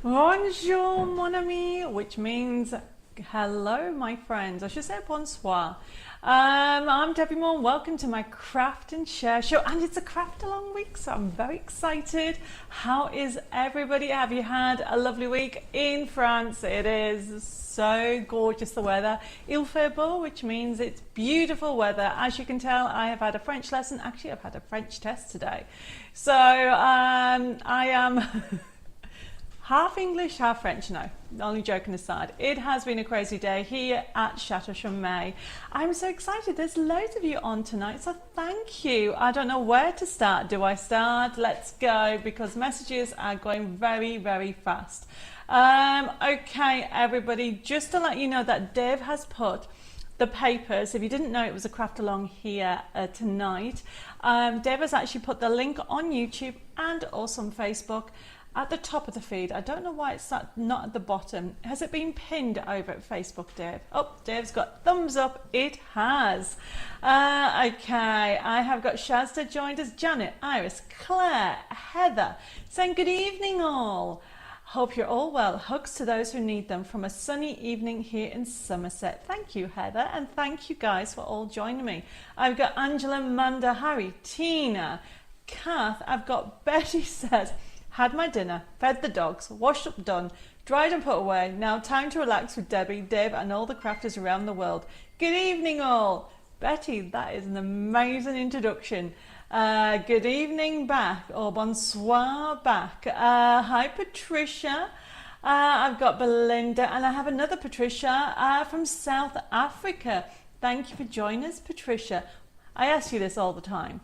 Bonjour, mon ami, which means hello, my friends. I should say bonsoir. I'm Debbie Moore. Welcome to my Craft and Share show, and it's a craft along week, so I'm very excited. How is everybody? Have you had a lovely week in France? It is so gorgeous, the weather. Il fait beau, which means it's beautiful weather. As you can tell, I have had a French lesson. Actually, I've had a French test today. So I am half English, half French. No, only joking aside. It has been a crazy day here at Chateau Chaumet. I'm so excited. There's loads of you on tonight, so thank you. I don't know where to start. Do I start? Let's go, because messages are going very, very fast. Okay, everybody, just to let you know that Dave has put the papers, if you didn't know, it was a craft along here tonight. Dave has actually put the link on YouTube and also on Facebook at the top of the feed. I don't know why it's not at the bottom. Has it been pinned over at Facebook, Dave? Oh, Dave's got thumbs up. It has. Okay, I have got Shazda joined us, Janet, Iris, Claire, Heather, saying good evening all. Hope you're all well. Hugs to those who need them from a sunny evening here in Somerset. Thank you, Heather, and thank you guys for all joining me. I've got Angela, Manda, Harry, Tina, Kath. I've got Betty says, had my dinner, fed the dogs, washed up, done, dried and put away. Now time to relax with Debbie, Dave and all the crafters around the world. Good evening all. Betty, that is an amazing introduction. Good evening back, or bonsoir back. Hi Patricia. I've got Belinda, and I have another Patricia from South Africa. Thank you for joining us, Patricia. I ask you this all the time.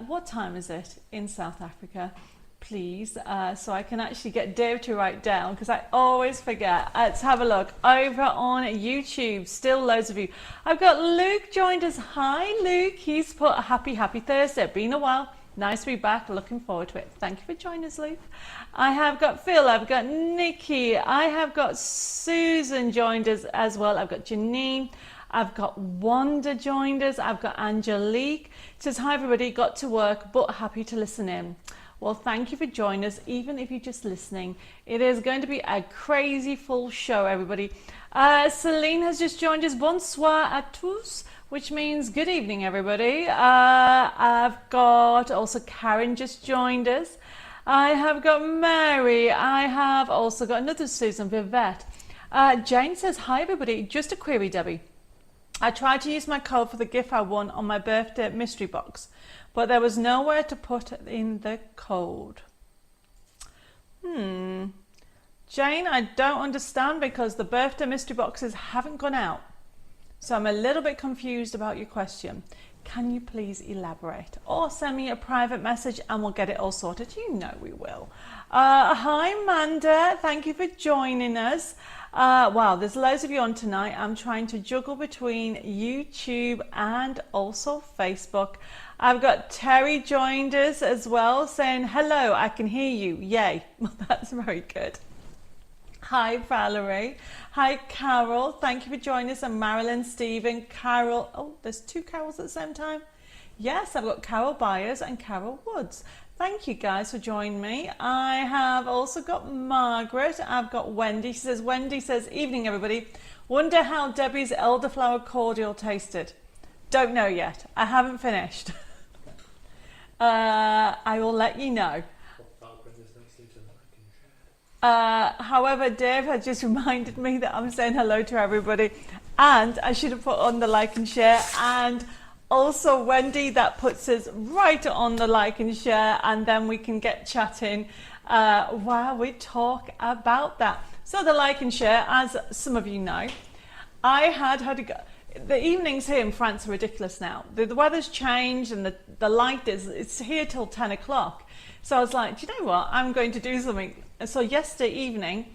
What time is it in South Africa? Please, so I can actually get Dave to write down, because I always forget. Let's have a look over on YouTube. Still loads of you. I've got Luke joined us. Hi Luke. He's put a happy Thursday. Been a while. Nice to be back. Looking forward to it. Thank you for joining us, Luke. I have got Phil. I've got Nikki. I have got Susan joined us as well. I've got Janine. I've got Wanda joined us. I've got Angelique. It says hi everybody. Got to work but happy to listen in. Well, thank you for joining us, even if you're just listening. It is going to be a crazy full show, everybody. Celine has just joined us. Bonsoir à tous, which means good evening, everybody. I've got also Karen just joined us. I have got Mary. I have also got another Susan, Vivette. Jane says, hi, everybody. Just a query, Debbie. I tried to use my code for the gift I won on my birthday mystery box, but there was nowhere to put in the code. Jane, I don't understand, because the birthday mystery boxes haven't gone out. So I'm a little bit confused about your question. Can you please elaborate? Or send me a private message and we'll get it all sorted. You know we will. Hi, Amanda. Thank you for joining us. Wow, there's loads of you on tonight. I'm trying to juggle between YouTube and also Facebook. I've got Terry joined us as well, saying, hello, I can hear you. Yay. Well, that's very good. Hi, Valerie. Hi, Carol. Thank you for joining us. And Marilyn, Stephen, Carol. Oh, there's two Carols at the same time. Yes, I've got Carol Byers and Carol Woods. Thank you guys for joining me. I have also got Margaret. I've got Wendy. Wendy says, evening everybody. Wonder how Debbie's elderflower cordial tasted. Don't know yet. I haven't finished. I will let you know. However, Dave had just reminded me that I'm saying hello to everybody, and I should have put on the like and share, and also Wendy, that puts us right on the like and share, and then we can get chatting while we talk about that. So the like and share, as some of you know, I had to go. The evenings here in France are ridiculous now. The weather's changed, and the light it's here till 10 o'clock. So I was like, do you know what? I'm going to do something. So yesterday evening,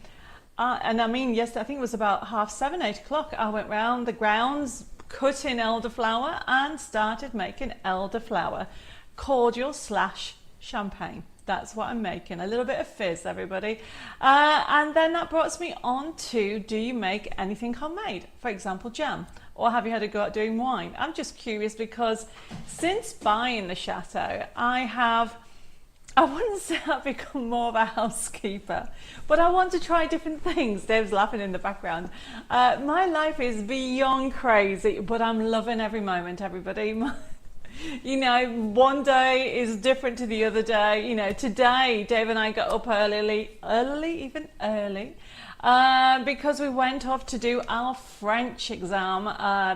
and I mean yesterday, I think it was about 7:30, 8 o'clock, I went round the grounds, cut in elderflower, and started making elderflower cordial / champagne. That's what I'm making. A little bit of fizz, everybody. And then that brought me on to, do you make anything homemade? For example, jam. Or have you had a go at doing wine? I'm just curious, because since buying the chateau, I have I wouldn't say I've become more of a housekeeper, but I want to try different things. Dave's laughing in the background. My life is beyond crazy, but I'm loving every moment, everybody. You know, one day is different to the other day. You know, today, Dave and I got up early, even early, because we went off to do our French exam,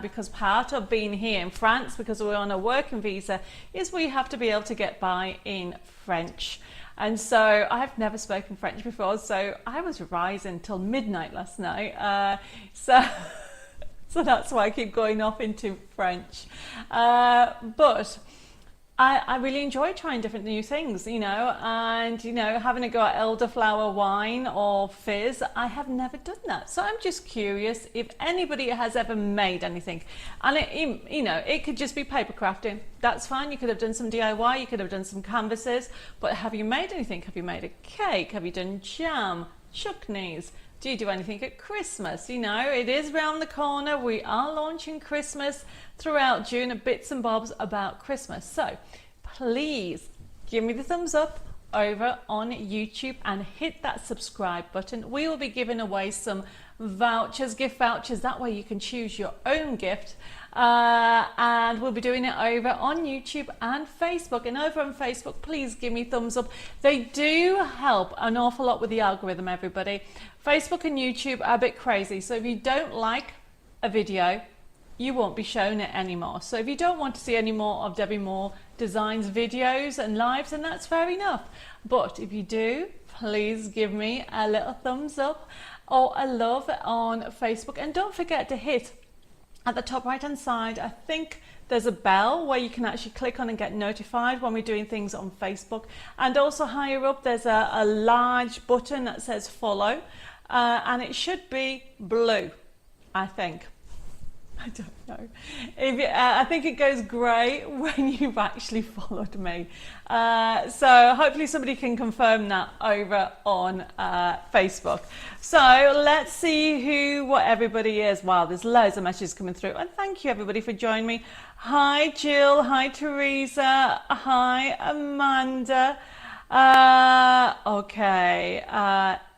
because part of being here in France, because we're on a working visa, is we have to be able to get by in French. And so I've never spoken French before, so I was rising till midnight last night. So that's why I keep going off into French. But I really enjoy trying different new things, you know, and, you know, having a go at elderflower wine or fizz. I have never done that. So I'm just curious if anybody has ever made anything. And, you know, it could just be paper crafting. That's fine. You could have done some DIY. You could have done some canvases. But have you made anything? Have you made a cake? Have you done jam, chutneys? Do you do anything at Christmas? You know, it is round the corner. We are launching Christmas throughout June and bits and bobs about Christmas. So please give me the thumbs up over on YouTube and hit that subscribe button. We will be giving away some vouchers, gift vouchers. That way you can choose your own gift. And we'll be doing it over on YouTube and Facebook. And over on Facebook, please give me thumbs up. They do help an awful lot with the algorithm, everybody. Facebook and YouTube are a bit crazy. So if you don't like a video, you won't be shown it anymore. So if you don't want to see any more of Debbie Moore Designs videos and lives, then that's fair enough. But if you do, please give me a little thumbs up or a love on Facebook. And don't forget to hit at the top right hand side, I think there's a bell where you can actually click on and get notified when we're doing things on Facebook. And also higher up, there's a large button that says follow. And it should be blue, I think. I don't know. I think it goes grey when you've actually followed me. So hopefully somebody can confirm that over on Facebook. So let's see what everybody is. Wow, there's loads of messages coming through. And thank you everybody for joining me. Hi Jill, hi Teresa, hi Amanda. Okay,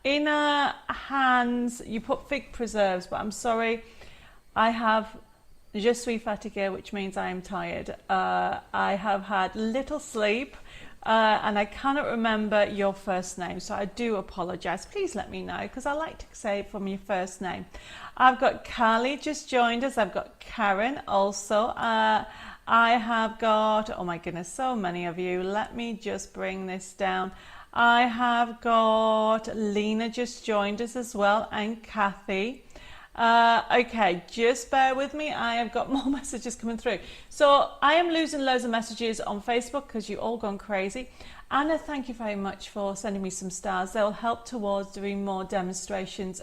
inner hands, you put fig preserves, but I'm sorry. I have je suis fatiguée, which means I am tired. I have had little sleep and I cannot remember your first name, so I do apologise. Please let me know because I like to say it from your first name. I've got Carly just joined us. I've got Karen also. I have got, oh my goodness, so many of you. Let me just bring this down. I have got Lena just joined us as well, and Kathy. Okay, just bear with me. I have got more messages coming through. So I am losing loads of messages on Facebook because you've all gone crazy. Anna, thank you very much for sending me some stars. They'll help towards doing more demonstrations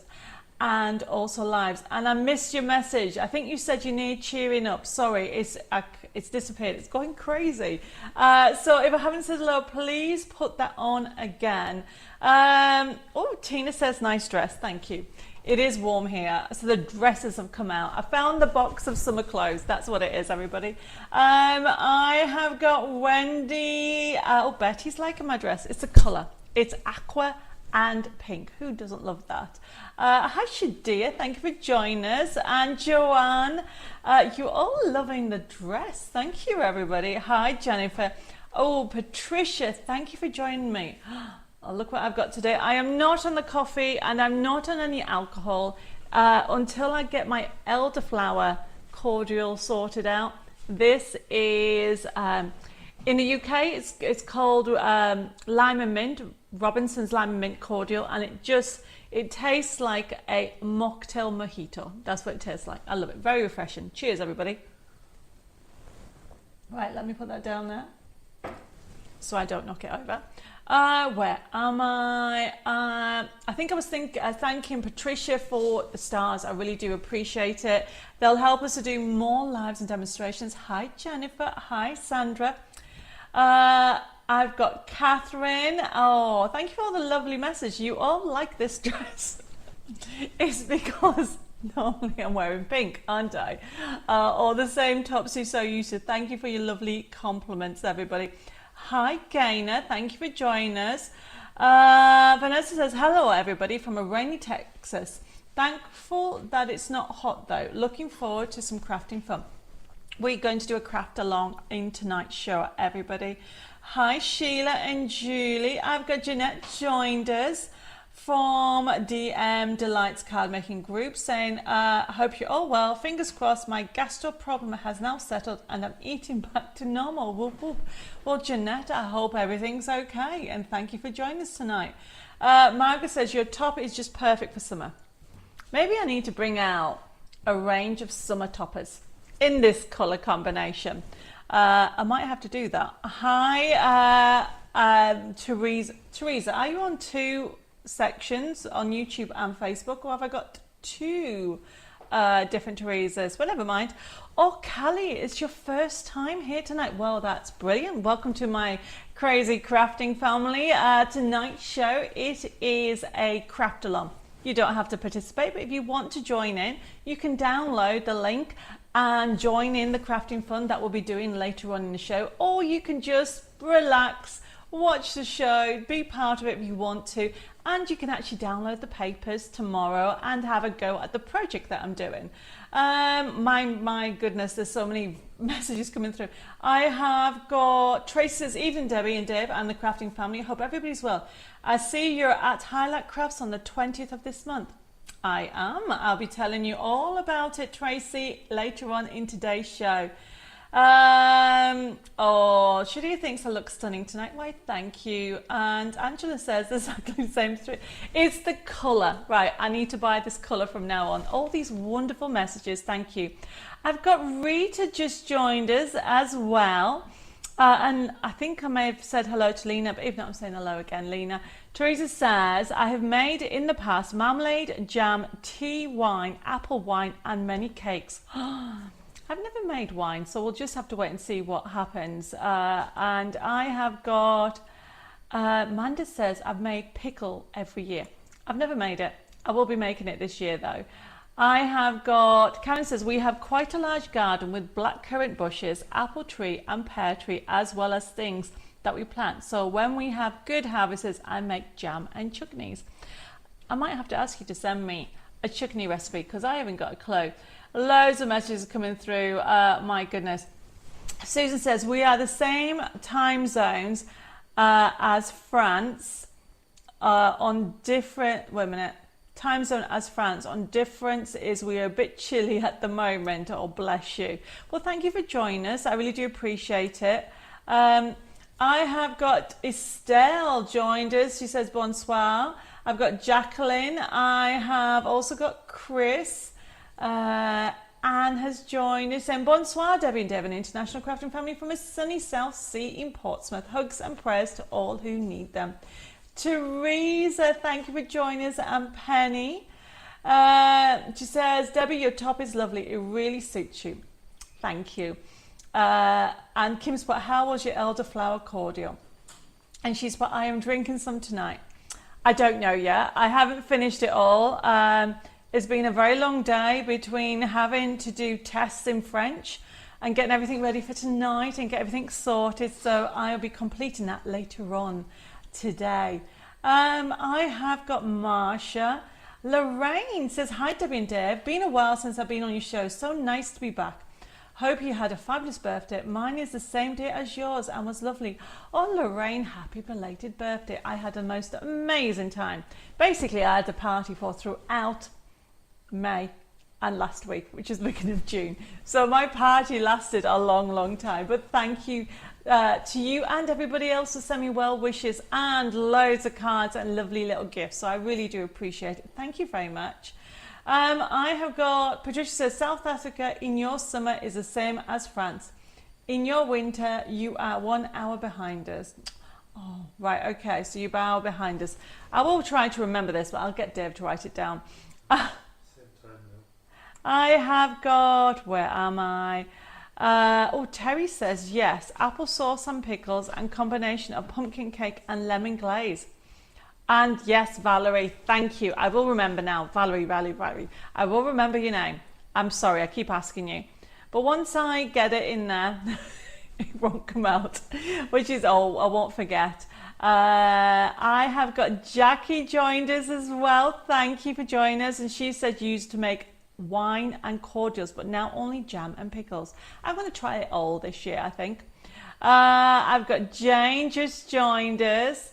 and also lives. And I missed your message. I think you said you need cheering up. Sorry, it's disappeared. It's going crazy. So if I haven't said hello, please put that on again. Oh, Tina says nice dress. Thank you. It is warm here, so the dresses have come out. I found the box of summer clothes. That's what it is, everybody. I have got Wendy. Oh, Betty's liking my dress. It's a colour. It's aqua and pink. Who doesn't love that? Hi, Shadia. Thank you for joining us. And Joanne, you're all loving the dress. Thank you, everybody. Hi, Jennifer. Oh, Patricia, thank you for joining me. Oh, look what I've got today. I am not on the coffee and I'm not on any alcohol until I get my elderflower cordial sorted out. This is, in the UK, it's called lime and mint, Robinson's lime and mint cordial, and it tastes like a mocktail mojito. That's what it tastes like. I love it. Very refreshing. Cheers, everybody. Right, let me put that down there so I don't knock it over. Where am I? I think I was thanking Patricia for the stars. I really do appreciate it. They'll help us to do more lives and demonstrations. Hi, Jennifer. Hi, Sandra. I've got Catherine. Oh, thank you for all the lovely message. You all like this dress. It's because normally I'm wearing pink, aren't I? Or the same tops you're so used to. Thank you for your lovely compliments, everybody. Hi, Gaynor. Thank you for joining us. Vanessa says, hello, everybody, from a rainy Texas. Thankful that it's not hot, though. Looking forward to some crafting fun. We're going to do a craft along in tonight's show, everybody. Hi, Sheila and Julie. I've got Jeanette joined us from DM Delights card making group saying, hope you're all well. Fingers crossed my gastro problem has now settled and I'm eating back to normal. Whoop, whoop. Well, Jeanette, I hope everything's okay and thank you for joining us tonight. Margaret says, your top is just perfect for summer. Maybe I need to bring out a range of summer toppers in this colour combination. I might have to do that. Hi, Teresa, are you on two sections on YouTube and Facebook, or have I got two different Teresas? Well, never mind. Oh, Callie, it's your first time here tonight. Well, that's brilliant. Welcome to my crazy crafting family. Tonight's show, it is a craft along. You don't have to participate, but if you want to join in, you can download the link and join in the crafting fun that we'll be doing later on in the show, or you can just relax, watch the show, be part of it if you want to, and you can actually download the papers tomorrow and have a go at the project that I'm doing. My goodness, there's so many messages coming through. I have got Traces, Eden, Debbie and Dave and the crafting family. I hope everybody's well. I see you're at Highlight Crafts on the 20th of this month. I am. I'll be telling you all about it, Tracy, later on in today's show. Oh, Shadia thinks I look stunning tonight. Why, thank you. And Angela says exactly the same. It's the colour. Right, I need to buy this colour from now on. All these wonderful messages. Thank you. I've got Rita just joined us as well. And I think I may have said hello to Lena, but if not, I'm saying hello again, Lena. Teresa says, I have made in the past marmalade, jam, tea, wine, apple wine, and many cakes. I've never made wine, so we'll just have to wait and see what happens. And I have got, Manda says, I've made pickle every year. I've never made it. I will be making it this year, though. I have got, Karen says, we have quite a large garden with blackcurrant bushes, apple tree and pear tree, as well as things that we plant. So when we have good harvests, I make jam and chutneys. I might have to ask you to send me a chutney recipe because I haven't got a clue. Loads of messages coming through. My goodness. Susan says, we are the same time zones as France on different, wait a minute. Time zone as France. On difference is we are a bit chilly at the moment. Oh, bless you. Well, thank you for joining us. I really do appreciate it. I have got Estelle joined us. She says bonsoir. I've got Jacqueline. I have also got Chris. Anne has joined us saying bonsoir, Debbie and Devon, international crafting family from a sunny South Sea in Portsmouth. Hugs and prayers to all who need them. Teresa, thank you for joining us, and Penny. She says, Debbie, your top is lovely. It really suits you. Thank you. And Kim's put, how was your elderflower cordial? And she's put, I am drinking some tonight. I don't know yet. I haven't finished it all. It's been a very long day between having to do tests in French and getting everything ready for tonight and get everything sorted. So I'll be completing that later on today. I have got Marsha. Lorraine says, hi Debbie and Dave, been a while since I've been on your show, so nice to be back. Hope you had a fabulous birthday. Mine is the same day as yours and was lovely. Oh Lorraine, happy belated birthday. I had a most amazing time. Basically I had a party for throughout May and last week, which is the beginning of June. So my party lasted a long time, but thank you to you and everybody else for sending me well wishes and loads of cards and lovely little gifts. So I really do appreciate it. Thank you very much. I have got, Patricia says, South Africa in your summer is the same as France. In your winter, you are 1 hour behind us. Oh, right, okay, so you bow behind us. I will try to remember this, but I'll get Dave to write it down. I have got, where am I? Oh, Terry says, yes, applesauce and pickles and combination of pumpkin cake and lemon glaze. And yes, Valerie, thank you. I will remember now. Valerie. I will remember your name. I'm sorry, I keep asking you. But once I get it in there, it won't come out, which is, oh, I won't forget. I have got Jackie joined us as well. Thank you for joining us. And she said you used to make wine and cordials, but now only jam and pickles. I'm going to try it all this year, I think. I've got Jane just joined us.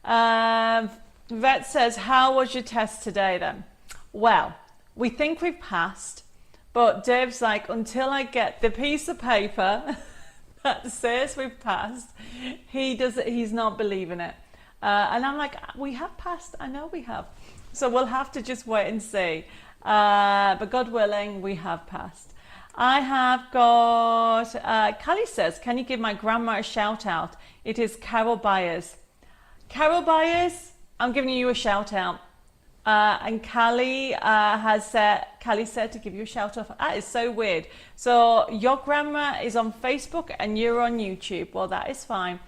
Vet says, how was your test today then? Well, we think we've passed, but Dave's like, until I get the piece of paper that says we've passed, he's not believing it. And I'm like, we have passed. I know we have. So we'll have to just wait and see. But God willing, we have passed. I have got, Callie says, can you give my grandma a shout out? It is Carol Byers. Carol Byers, I'm giving you a shout out. And Callie said to give you a shout out. That is so weird. So your grandma is on Facebook and you're on YouTube. Well, that is fine.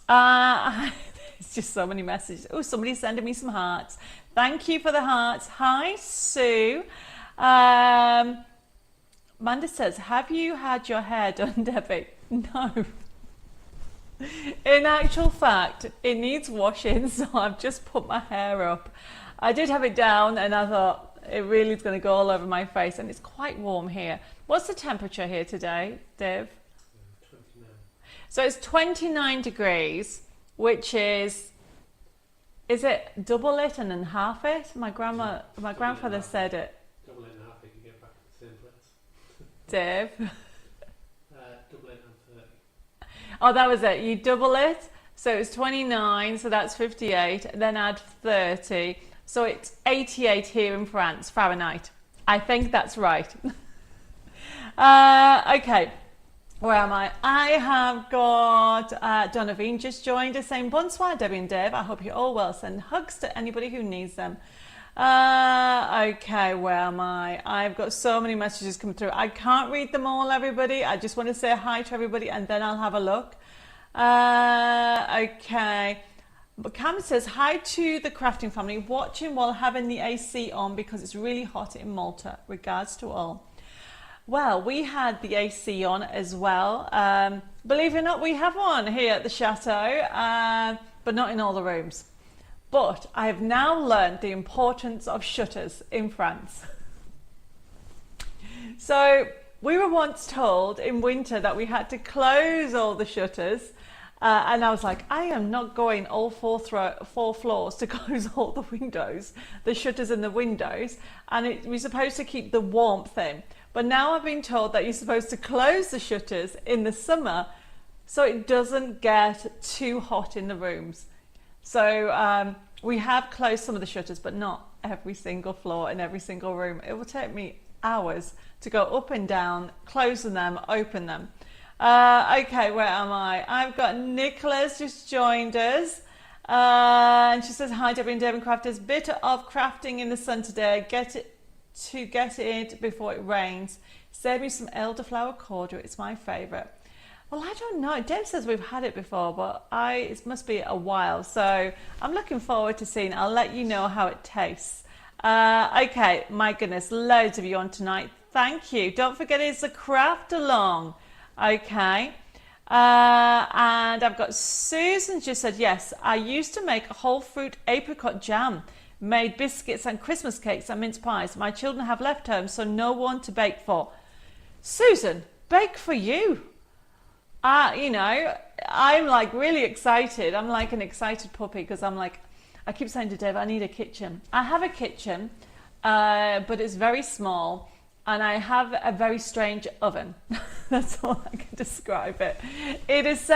It's just so many messages. Oh, somebody's sending me some hearts. Thank you for the hearts. Hi, Sue. Amanda says, have you had your hair done, Debbie? No. In actual fact, it needs washing, so I've just put my hair up. I did have it down and I thought it really is going to go all over my face, and it's quite warm here. What's the temperature here today, Dave? 29. So it's 29 degrees, which is it double it and then half it? My grandfather said it. Double it and half it, you get back to the same place. Dave? Double it and 30. Oh, that was it. You double it. So it's 29, so that's 58. Then add 30. So it's 88 here in France, Fahrenheit. I think that's right. Okay, where am I? I have got Donovan just joined us saying, bonsoir, Debbie and Dave. I hope you're all well. Send hugs to anybody who needs them. Okay, where am I? I've got so many messages come through. I can't read them all, everybody. I just want to say hi to everybody and then I'll have a look. Okay. But Cam says, hi to the crafting family, watching while having the AC on because it's really hot in Malta. Regards to all. Well, we had the AC on as well. Believe it or not, we have one here at the chateau, but not in all the rooms. But I have now learned the importance of shutters in France. So we were once told in winter that we had to close all the shutters. And I was like, I am not going all four floors to close all the windows, the shutters in the windows. And we're supposed to keep the warmth in. But now I've been told that you're supposed to close the shutters in the summer so it doesn't get too hot in the rooms. So we have closed some of the shutters, but not every single floor in every single room. It will take me hours to go up and down, closing them, open them. Okay, where am I? I've got Nicola's just joined us. And she says, hi, Debbie and Devon Crafters. Bit of crafting in the sun today. Get it before it rains. Save me some elderflower cordial. It's my favourite. Well, I don't know. Deb says we've had it before, but it must be a while. So I'm looking forward to seeing. I'll let you know how it tastes. Okay, my goodness, loads of you on tonight. Thank you. Don't forget it's a craft along. Okay. And I've got Susan just said, yes, I used to make a whole fruit apricot jam, made biscuits and Christmas cakes and mince pies. My children have left home, so no one to bake for. Susan, bake for you. You know, I'm like really excited. I'm like an excited puppy because I'm like, I keep saying to Dave, I need a kitchen. I have a kitchen, but it's very small. And I have a very strange oven. That's all I can describe it. It's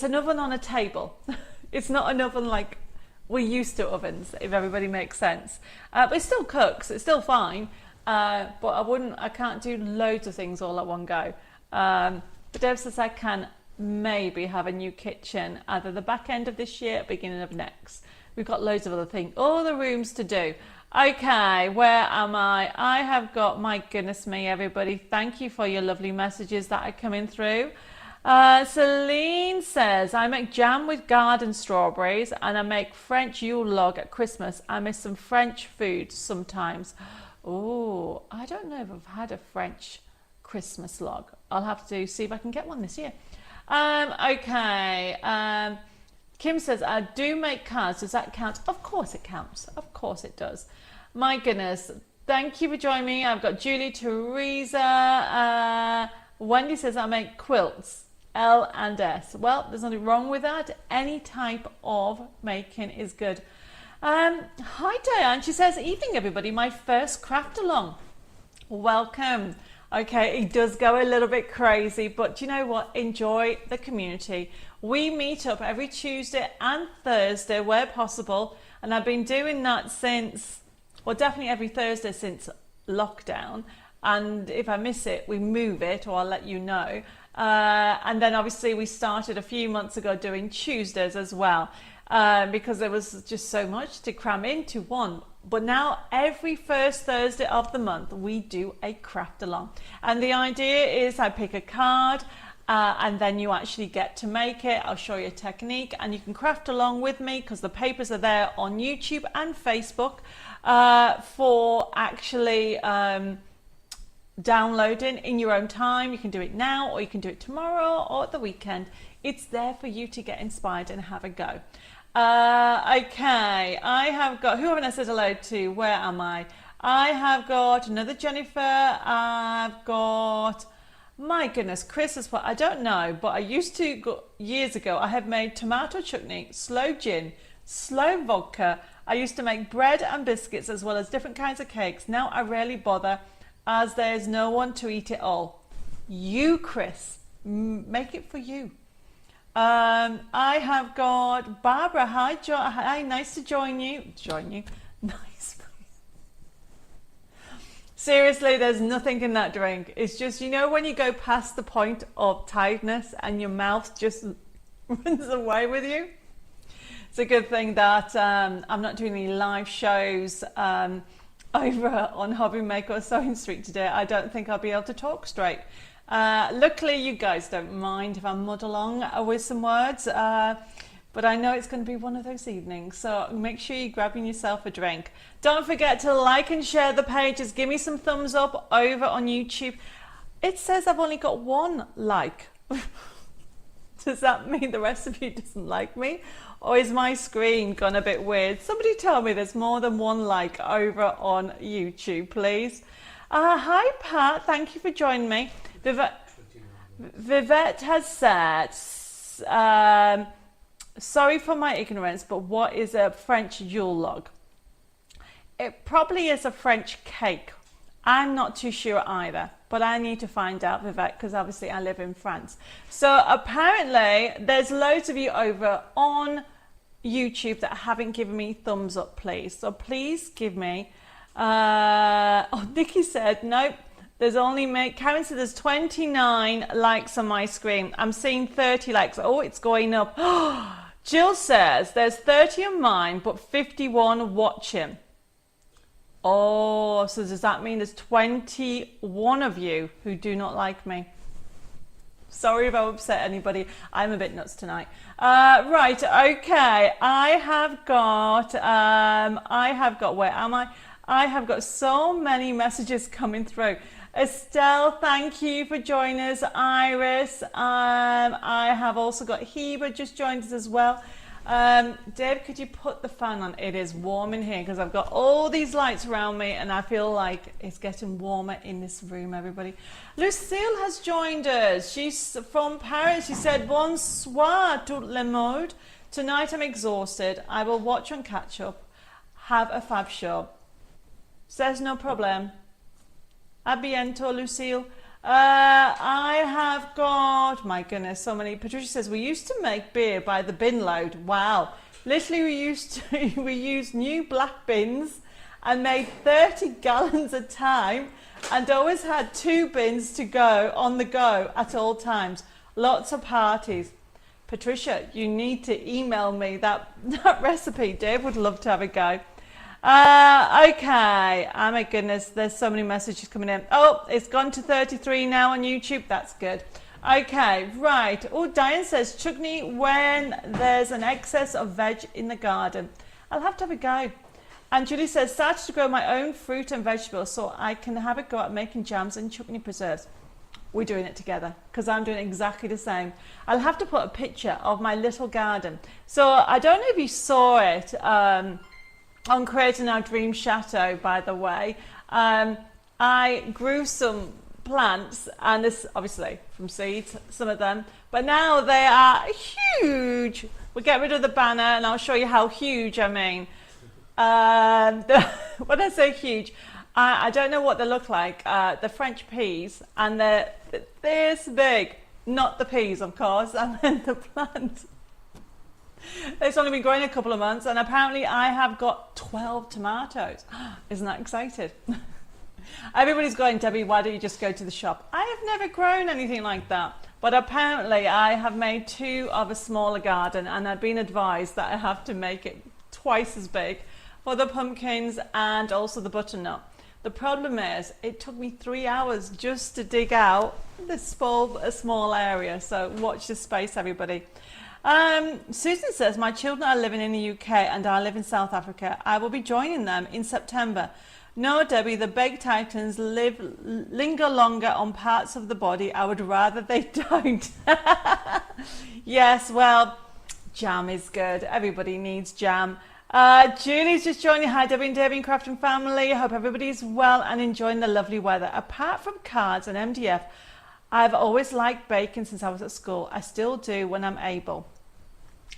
an oven on a table. It's not an oven like we're used to ovens, if everybody makes sense. But it still cooks, it's still fine. But I can't do loads of things all at one go. But Dave says I can maybe have a new kitchen either the back end of this year or beginning of next. We've got loads of other things, all the rooms to do. Okay, where am I? I have got, my goodness me, everybody. Thank you for your lovely messages that are coming through. Celine says, I make jam with garden strawberries and I make French Yule log at Christmas. I miss some French food sometimes. Oh, I don't know if I've had a French Christmas log. I'll have to see if I can get one this year. Okay. Kim says, I do make cards. Does that count? Of course it counts. Of course it does. My goodness. Thank you for joining me. I've got Julie, Teresa. Wendy says, I make quilts. L and S. Well, there's nothing wrong with that. Any type of making is good. Hi, Diane. She says, evening, everybody. My first craft along. Welcome. Okay, it does go a little bit crazy, but you know what? Enjoy the community. We meet up every Tuesday and Thursday where possible, and I've been doing that since, well, definitely every Thursday since lockdown. And if I miss it, we move it, or I'll let you know. And then obviously we started a few months ago doing Tuesdays as well, because there was just so much to cram into one. But now every first Thursday of the month we do a craft along, and the idea is I pick a card and then you actually get to make it. I'll show you a technique and you can craft along with me, because the papers are there on YouTube and Facebook for actually downloading in your own time. You can do it now, or you can do it tomorrow or at the weekend. It's there for you to get inspired and have a go. Okay, I have got, who haven't I said hello to? Where am I? I have got another Jennifer. I've got, my goodness, Chris as well. I don't know, but I used to go, years ago, I have made tomato chutney, slow gin, slow vodka. I used to make bread and biscuits as well as different kinds of cakes. Now I rarely bother, as there's no one to eat it all. You, Chris, make it for you. I have got Barbara. Hi, hi, nice to join you. Nice. Seriously, there's nothing in that drink. It's just, you know, when you go past the point of tiredness and your mouth just runs away with you. It's a good thing that I'm not doing any live shows over on Hobby Maker or Sewing Street today. I don't think I'll be able to talk straight. Luckily you guys don't mind if I muddle along with some words, but I know it's going to be one of those evenings, so make sure you're grabbing yourself a drink. Don't forget to like and share the pages. Give me some thumbs up over on YouTube. It says I've only got one like. Does that mean the rest of you doesn't like me, or is my screen gone a bit weird? Somebody tell me there's more than one like over on YouTube, please. Hi Pat, thank you for joining me. Vivette has said, sorry for my ignorance, but what is a French Yule log? It probably is a French cake. I'm not too sure either, but I need to find out, Vivette, because obviously I live in France. So apparently there's loads of you over on YouTube that haven't given me thumbs up, please. So please give me, oh, Nikki said, nope. There's only Karen said there's 29 likes on my screen. I'm seeing 30 likes. Oh, it's going up. Jill says there's 30 on mine, but 51 watching. Oh, so does that mean there's 21 of you who do not like me? Sorry if I upset anybody. I'm a bit nuts tonight. Right, okay. I have got, where am I? I have got so many messages coming through. Estelle, thank you for joining us. Iris, I have also got Heba just joined us as well. Dave, could you put the fan on? It is warm in here because I've got all these lights around me and I feel like it's getting warmer in this room, everybody. Lucille has joined us. She's from Paris. She said, bonsoir tout le monde. Tonight I'm exhausted. I will watch and catch up. Have a fab show. Says no problem. A bientôt, Lucille. I have got, my goodness, so many. Patricia says, we used to make beer by the bin load. Wow. Literally, we used new black bins and made 30 gallons a time and always had 2 bins to go on the go at all times. Lots of parties. Patricia, you need to email me that recipe. Dave would love to have a go. Okay, oh my goodness, there's so many messages coming in. Oh, it's gone to 33 now on YouTube. That's good. Okay, right. Oh, Diane says, chutney when there's an excess of veg in the garden. I'll have to have a go. And Julie says, started to grow my own fruit and vegetables so I can have a go at making jams and chutney preserves. we're doing it together because I'm doing exactly the same. I'll have to put a picture of my little garden. So I don't know if you saw it on Creating Our Dream Chateau, by the way. I grew some plants, and this obviously from seeds, some of them, but now they are huge. We'll get rid of the banner and I'll show you how huge I mean. When I say huge, I don't know what they look like. The French peas, and they're this big. Not the peas, of course, and then the plant. It's only been growing a couple of months, and apparently I have got 12 tomatoes. Isn't that excited? Everybody's going, Debbie, why don't you just go to the shop? I have never grown anything like that. But apparently I have made 2 of a smaller garden, and I've been advised that I have to make it twice as big for the pumpkins and also the butternut. The problem is it took me 3 hours just to dig out this small area. So watch this space, everybody. Susan says, my children are living in the UK and I live in South Africa. I will be joining them in September. No, Debbie, the Baked Titans linger longer on parts of the body. I would rather they don't. Yes, well, jam is good. Everybody needs jam. Julie's just joining. Hi, Debbie and Debbie and Crafton family. Hope everybody's well and enjoying the lovely weather. Apart from cards and MDF, I've always liked baking since I was at school. I still do when I'm able.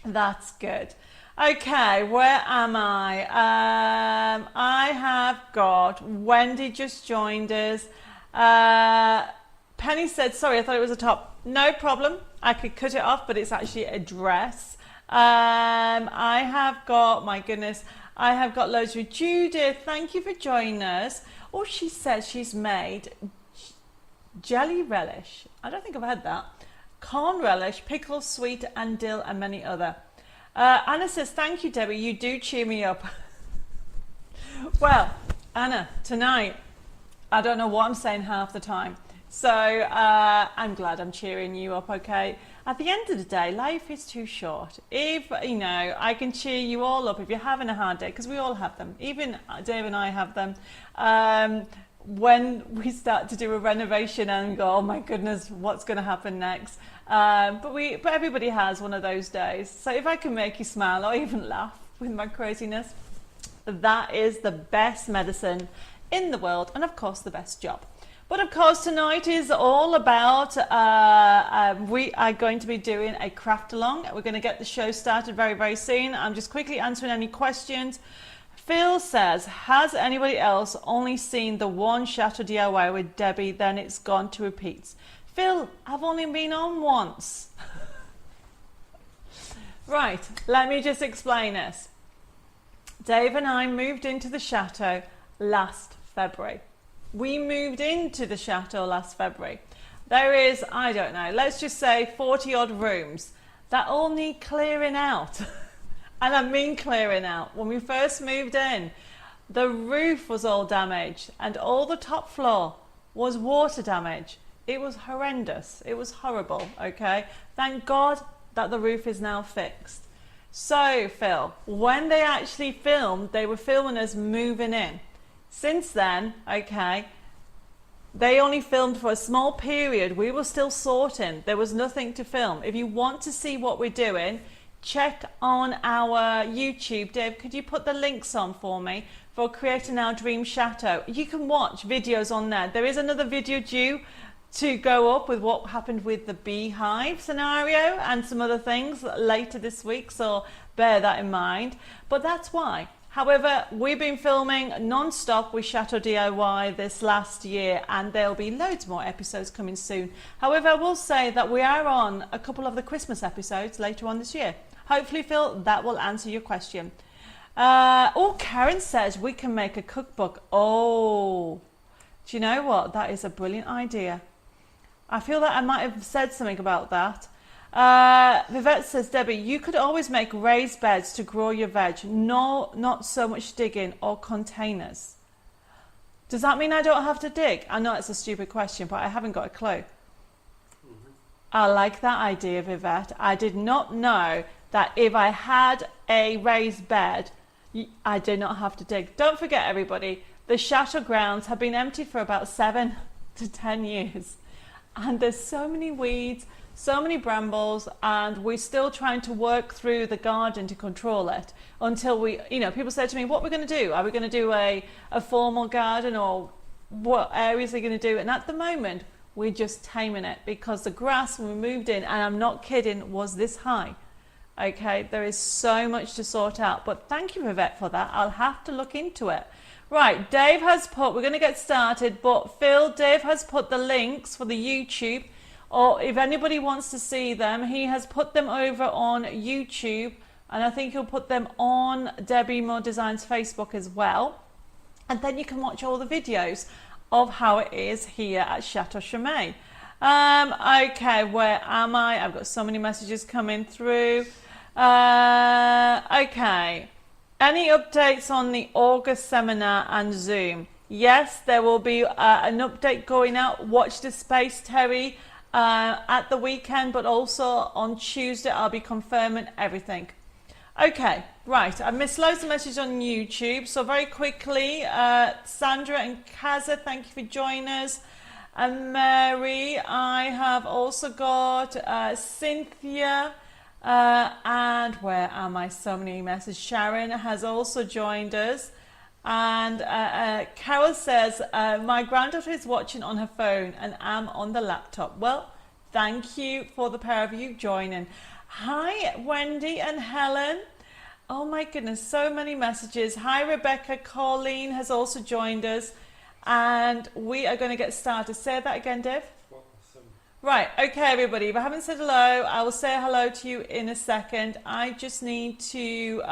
That's good. Okay, where am I? I have got Wendy just joined us. Penny said, sorry, I thought it was a top. No problem. I could cut it off, but it's actually a dress. I have got, my goodness, I have got loads with Judith. Thank you for joining us. Oh, she says she's made jelly relish. I don't think I've had that. Corn relish, pickle, sweet and dill and many other. Anna says, thank you, Debbie. You do cheer me up. Well, Anna, tonight, I don't know what I'm saying half the time. So I'm glad I'm cheering you up, okay? At the end of the day, life is too short. If, you know, I can cheer you all up if you're having a hard day, because we all have them. Even Dave and I have them. When we start to do a renovation and go, oh my goodness, what's going to happen next? But everybody has one of those days. So if I can make you smile or even laugh with my craziness, that is the best medicine in the world, and of course the best job. But of course tonight is all about, we are going to be doing a craft along. We're going to get the show started very, very soon. I'm just quickly answering any questions. Phil says, has anybody else only seen the one Chateau DIY with Debbie, then it's gone to repeats? Phil, I've only been on once. Right, let me just explain this. Dave and I moved into the Chateau last February. We moved into the Chateau last February. There is, I don't know, let's just say 40 odd rooms that all need clearing out. And I mean clearing out. When we first moved in, the roof was all damaged and all the top floor was water damage. It was horrendous. It was horrible, okay? Thank God that the roof is now fixed. So, Phil, when they actually filmed, they were filming us moving in. Since then, okay, they only filmed for a small period. We were still sorting. There was nothing to film. If you want to see what we're doing, check on our YouTube. Dave, could you put the links on for me for Creating Our Dream Chateau? You can watch videos on there. There is another video due to go up with what happened with the beehive scenario and some other things later this week, so bear that in mind. But that's why. However, we've been filming non-stop with Chateau DIY this last year, and there'll be loads more episodes coming soon. However, I will say that we are on a couple of the Christmas episodes later on this year. Hopefully, Phil, that will answer your question. Karen says we can make a cookbook. Oh, do you know what? That is a brilliant idea. I feel that I might have said something about that. Vivette says, Debbie, you could always make raised beds to grow your veg. No, not so much digging or containers. Does that mean I don't have to dig? I know it's a stupid question, but I haven't got a clue. I like that idea, Vivette. I did not know that if I had a raised bed, I did not have to dig. Don't forget, everybody, the Chateau grounds have been empty for about 7 to 10 years. and there's so many weeds, so many brambles, and we're still trying to work through the garden to control it until we, people say to me, what are we going to do? Are we going to do a formal garden, or what areas are we going to do? And at the moment, we're just taming it, because the grass when we moved in, and I'm not kidding, was this high. Okay, there is so much to sort out, but thank you, Vivette, for that. I'll have to look into it. Right, Dave has put, we're going to get started, but Dave has put the links for the YouTube, or if anybody wants to see them, he has put them over on YouTube, and I think he'll put them on Debbie Moore Designs Facebook as well. And then you can watch all the videos of how it is here at Chateau Chaumet. Okay, where am I? I've got so many messages coming through. Okay. Any updates on the August seminar and Zoom? Yes, there will be an update going out. Watch the space, Terry, at the weekend, but also on Tuesday I'll be confirming everything. Okay, right. I missed loads of messages on YouTube, so very quickly, Sandra and Kaza, thank you for joining us. And Mary, I have also got Cynthia, and where am I? So many messages. Sharon has also joined us. And Carol says, my granddaughter is watching on her phone and I'm on the laptop. Well, thank you for the pair of you joining. Hi, Wendy and Helen. Oh my goodness, so many messages. Hi, Rebecca. Colleen has also joined us. And we are going to get started. Say that again, Dave. Right, okay, everybody. If I haven't said hello, I will say hello to you in a second. I just need to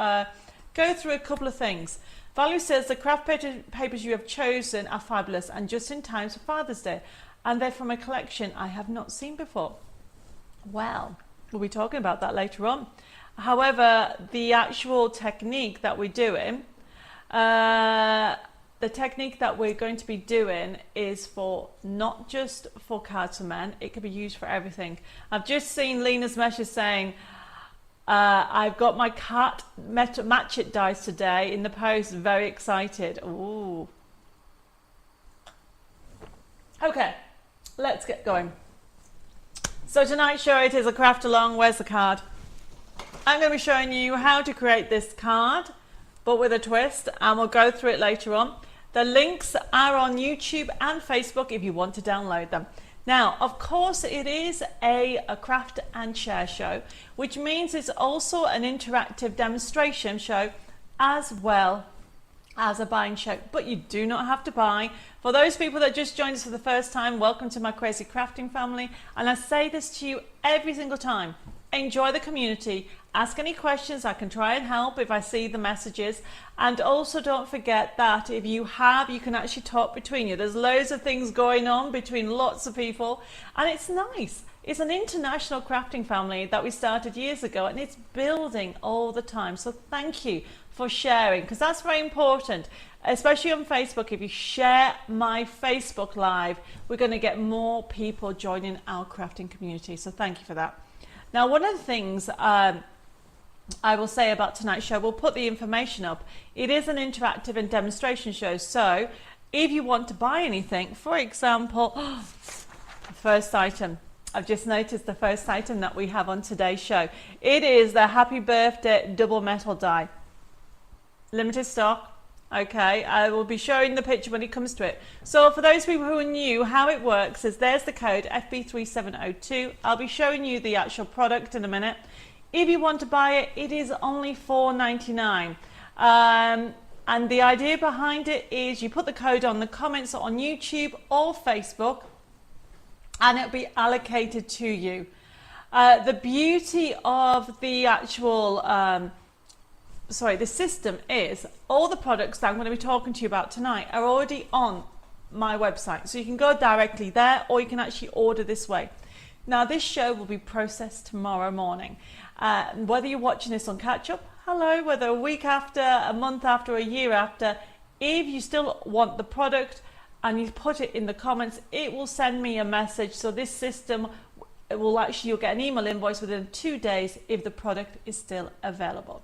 go through a couple of things. Valerie says the craft papers you have chosen are fabulous and just in time for Father's Day. And they're from a collection I have not seen before. Well, we'll be talking about that later on. However, the actual technique that we're doing, the technique that we're going to be doing is for not just for cards for men, it could be used for everything. I've just seen Lena's message saying, I've got my cat match it dice today in the post, very excited. Ooh. Okay, let's get going. So tonight's show, it is a craft along. Where's the card? I'm going to be showing you how to create this card, but with a twist, and we'll go through it later on. The links are on YouTube and Facebook if you want to download them. Now, of course, it is a craft and share show, which means it's also an interactive demonstration show as well as a buying show, but you do not have to buy. For those people that just joined us for the first time, welcome to my crazy crafting family. And I say this to you every single time. Enjoy the community. Ask any questions. I can try and help if I see the messages. And also don't forget that if you can actually talk between you. There's loads of things going on between lots of people. And it's nice. It's an international crafting family that we started years ago. And it's building all the time. So thank you for sharing, because that's very important. Especially on Facebook. If you share my Facebook Live, we're going to get more people joining our crafting community. So thank you for that. Now, one of the things I will say about tonight's show, we'll put the information up. It is an interactive and demonstration show. So if you want to buy anything, for example, the first item, I've just noticed the first item that we have on today's show. It is the Happy Birthday double metal die. Limited stock. Okay, I will be showing the picture when it comes to it. So for those people who are new, how it works is there's the code FB3702. I'll be showing you the actual product in a minute. If you want to buy it, it is only $4.99. And the idea behind it is you put the code on the comments on YouTube or Facebook and it'll be allocated to you. The beauty of the actual the system is all the products that I'm going to be talking to you about tonight are already on my website. So you can go directly there or you can actually order this way. Now this show will be processed tomorrow morning. Whether you're watching this on catch up, hello, whether a week after, a month after, a year after, if you still want the product and you put it in the comments, it will send me a message. So this system will actually, you'll get an email invoice within 2 days if the product is still available.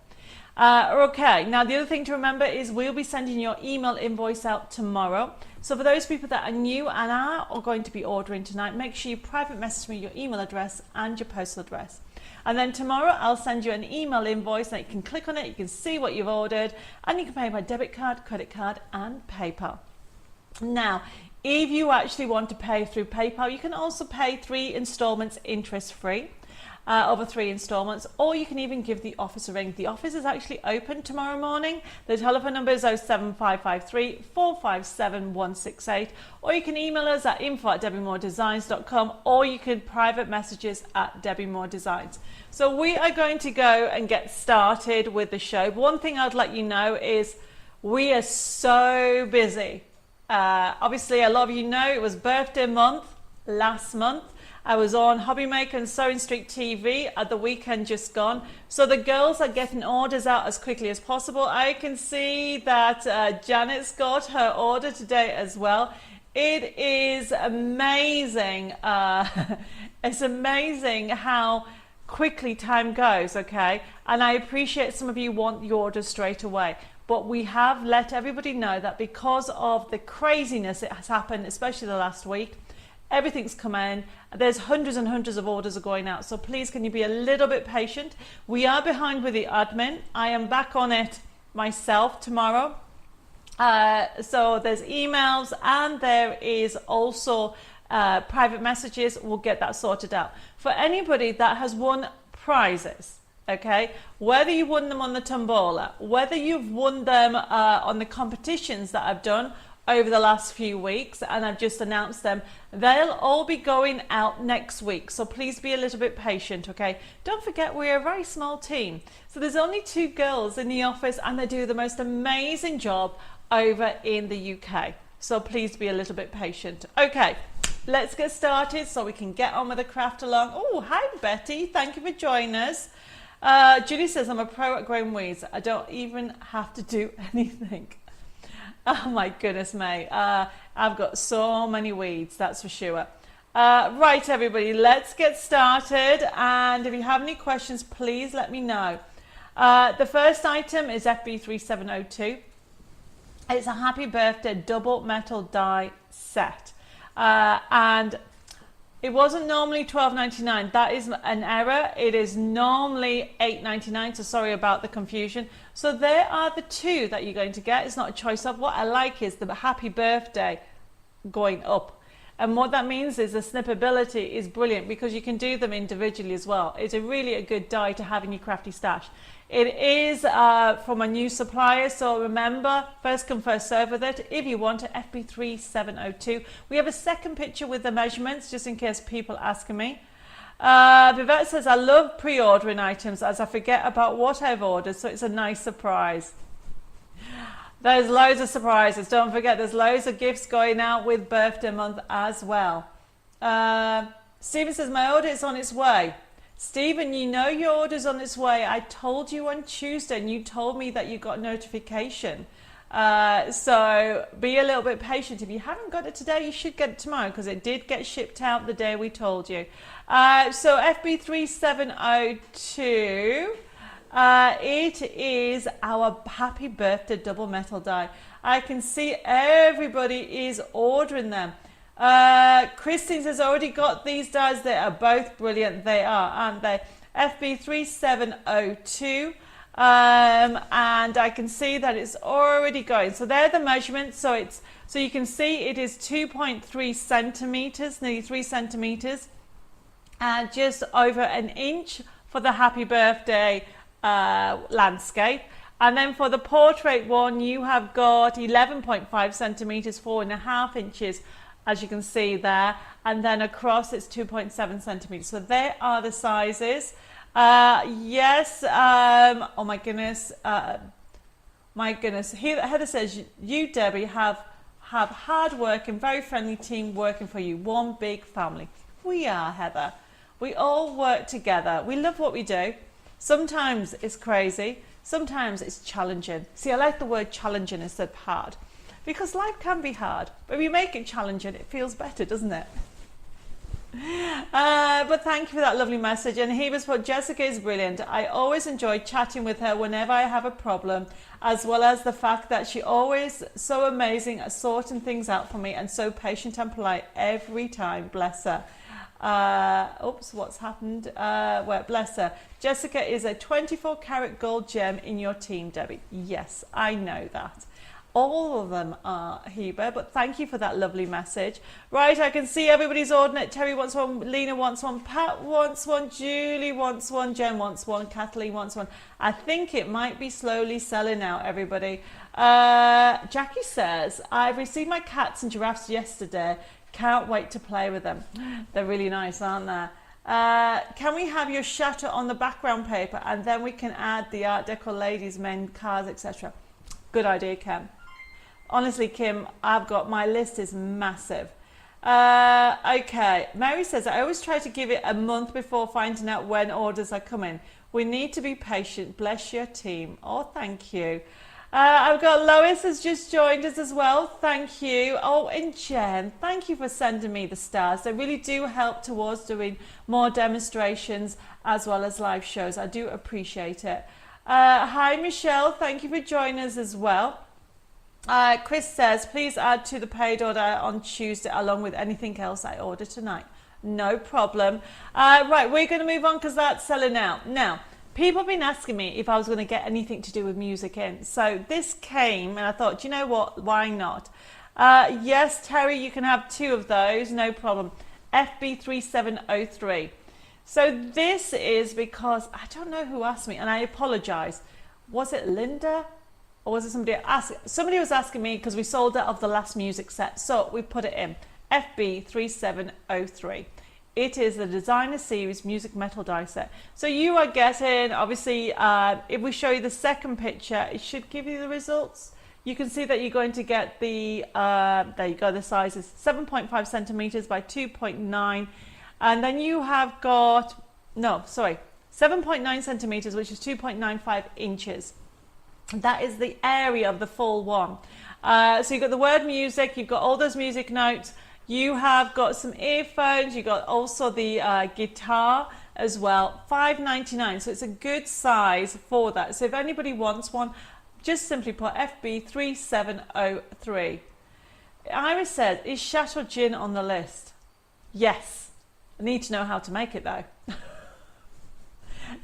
Okay, now the other thing to remember is we'll be sending your email invoice out tomorrow. So for those people that are new and are going to be ordering tonight, make sure you private message me your email address and your postal address. And then tomorrow I'll send you an email invoice that you can click on it, you can see what you've ordered, and you can pay by debit card, credit card and PayPal. Now, if you actually want to pay through PayPal, you can also pay 3 installments interest-free. Over 3 installments, or you can even give the office a ring. The office is actually open tomorrow morning. The telephone number is 07553 457 168, or you can email us at info@debbiemoredesigns.com, or you can private messages at Debbie More Designs. So we are going to go and get started with the show. One thing I'd let you know is we are so busy. Obviously, a lot of you know it was birthday month last month. I was on Hobbymaker and Sewing Street TV at the weekend just gone. So the girls are getting orders out as quickly as possible. I can see that Janet's got her order today as well. It is amazing. It's amazing how quickly time goes, okay? And I appreciate some of you want the orders straight away. But we have let everybody know that because of the craziness that has happened, especially the last week, everything's come in. There's hundreds and hundreds of orders are going out. So please, can you be a little bit patient? We are behind with the admin. I am back on it myself tomorrow. So there's emails and there is also private messages. We'll get that sorted out. For anybody that has won prizes, okay, whether you won them on the tombola, whether you've won them on the competitions that I've done over the last few weeks, and I've just announced them, they'll all be going out next week. So please be a little bit patient, okay? Don't forget, we're a very small team. So there's only 2 girls in the office and they do the most amazing job over in the UK. So please be a little bit patient. Okay, let's get started so we can get on with the craft along. Oh, hi Betty, thank you for joining us. Julie says, I'm a pro at growing weeds. I don't even have to do anything. Oh my goodness, mate. I've got so many weeds, that's for sure. Right, everybody, let's get started. And if you have any questions, please let me know. The first item is FB3702. It's a happy birthday double metal die set. And it wasn't normally $12.99. That is an error. It is normally $8.99. So sorry about the confusion. So there are the 2 that you're going to get. It's not a choice of. What I like is the happy birthday going up. And what that means is the snippability is brilliant because you can do them individually as well. It's really a good die to have in your crafty stash. It is from a new supplier, so remember, first come, first serve with it. If you want it, FB3702. We have a second picture with the measurements, just in case people asking me. Vivette says, I love pre-ordering items as I forget about what I've ordered, so it's a nice surprise. There's loads of surprises. Don't forget, there's loads of gifts going out with birthday month as well. Stephen says, my order is on its way. Stephen, you know your order's on its way. I told you on Tuesday and you told me that you got notification. So be a little bit patient. If you haven't got it today, you should get it tomorrow because it did get shipped out the day we told you. So FB3702, it is our happy birthday double metal die. I can see everybody is ordering them. Christine has already got these dies. They are both brilliant. They are, aren't they? FB3702. And I can see that it's already going. So they're the measurements. So you can see it is 2.3 centimeters, nearly 3 centimeters, and just over an inch for the happy birthday landscape. And then for the portrait one, you have got 11.5 centimeters, 4.5 inches, as you can see there, and then across it's 2.7 centimeters. So there are the sizes. Yes. Oh my goodness. Heather says, you Debbie have hard working, very friendly team working for you, one big family. We are, Heather. We all work together. We love what we do. Sometimes it's crazy, sometimes it's challenging. See, I like the word challenging instead of hard, because life can be hard, but if you make it challenging, it feels better, doesn't it? But thank you for that lovely message. And he was put, Jessica is brilliant. I always enjoy chatting with her whenever I have a problem, as well as the fact that she always so amazing at sorting things out for me and so patient and polite every time. Bless her. Oops, what's happened? Well, bless her. Jessica is a 24 karat gold gem in your team, Debbie. Yes, I know that. All of them are, Heber, but thank you for that lovely message. Right, I can see everybody's ordering it. Terry wants one, Lena wants one, Pat wants one, Julie wants one, Jen wants one, Kathleen wants one. I think it might be slowly selling out, everybody. Jackie says, I've received my cats and giraffes yesterday. Can't wait to play with them. They're really nice, aren't they? Can we have your shutter on the background paper and then we can add the Art Deco ladies, men, cars, etc. Good idea, Kim. Honestly, Kim, I've got, my list is massive. Okay, Mary says, I always try to give it a month before finding out when orders are coming. We need to be patient. Bless your team. Oh, thank you. I've got Lois has just joined us as well. Thank you. Oh, and Jen, thank you for sending me the stars. They really do help towards doing more demonstrations as well as live shows. I do appreciate it. Hi, Michelle. Thank you for joining us as well. Chris says, please add to the paid order on Tuesday along with anything else I order tonight. No problem. Right, we're going to move on because that's selling out. Now, people have been asking me if I was going to get anything to do with music in. So this came and I thought, do you know what? Why not? Yes, Terry, you can have 2 of those. No problem. FB3703. So this is because I don't know who asked me and I apologize. Was it Linda? Or was it somebody asked? Somebody was asking me because we sold out of the last music set. So we put it in. FB3703. It is the Designer Series Music Metal die set. So you are getting, obviously, if we show you the second picture, it should give you the results. You can see that you're going to get the, there you go, the size is 7.5 centimeters by 2.9. And then you have got, 7.9 centimeters, which is 2.95 inches. That is the area of the full one. So you've got the word music, you've got all those music notes, you have got some earphones, you've got also the guitar as well, $5.99. So it's a good size for that. So if anybody wants one, just simply put FB3703. Iris says, is Chateau Gin on the list? Yes. I need to know how to make it though.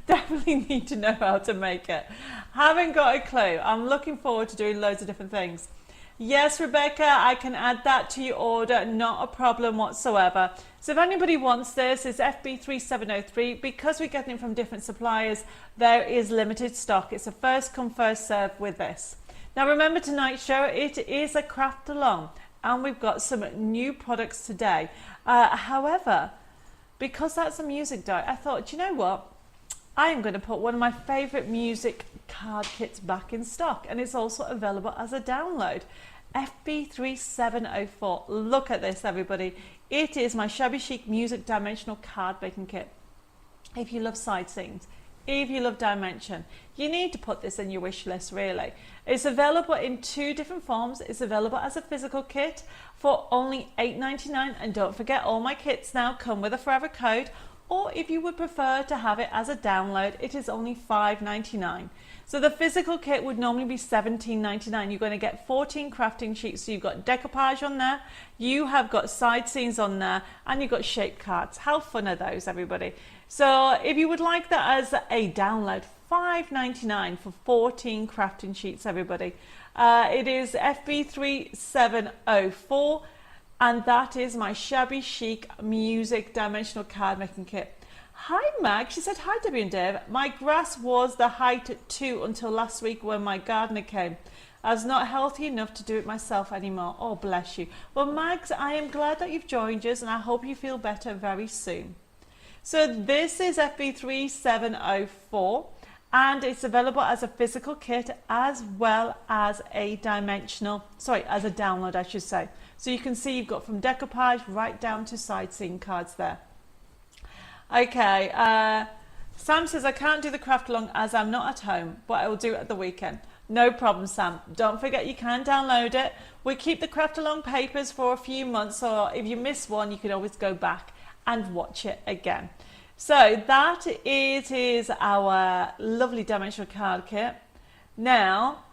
Definitely need to know how to make it. Haven't got a clue. I'm looking forward to doing loads of different things. Yes, Rebecca, I can add that to your order. Not a problem whatsoever. So if anybody wants this, it's FB3703. Because we're getting it from different suppliers, there is limited stock. It's a first come, first serve with this. Now remember tonight's show, it is a craft along. And we've got some new products today. However, because that's a music die, I thought, do you know what? I am going to put one of my favourite music card kits back in stock, and it's also available as a download. FB3704. Look at this, everybody. It is my Shabby Chic Music Dimensional Card Making Kit. If you love side scenes, if you love dimension, you need to put this in your wish list, really. It's available in 2 different forms. It's available as a physical kit for only $8.99, and don't forget, all my kits now come with a forever code. Or if you would prefer to have it as a download, it is only $5.99. So the physical kit would normally be $17.99. You're going to get 14 crafting sheets. So you've got decoupage on there, you have got side scenes on there, and you've got shape cards. How fun are those, everybody? So if you would like that as a download, $5.99 for 14 crafting sheets, everybody. It is FB3704. And that is my Shabby Chic Music Dimensional Card Making Kit. Hi Mag, she said, hi Debbie and Dave. My grass was the height at 2 until last week when my gardener came. I was not healthy enough to do it myself anymore. Oh, bless you. Well, Mags, I am glad that you've joined us and I hope you feel better very soon. So this is FB3704 and it's available as a physical kit as well as a as a download, I should say. So you can see you've got from decoupage right down to side scene cards there. Okay, Sam says, I can't do the craft along as I'm not at home, but I will do it at the weekend. No problem, Sam. Don't forget you can download it. We keep the craft along papers for a few months, so if you miss one, you can always go back and watch it again. So that is our lovely dimensional card kit. Now,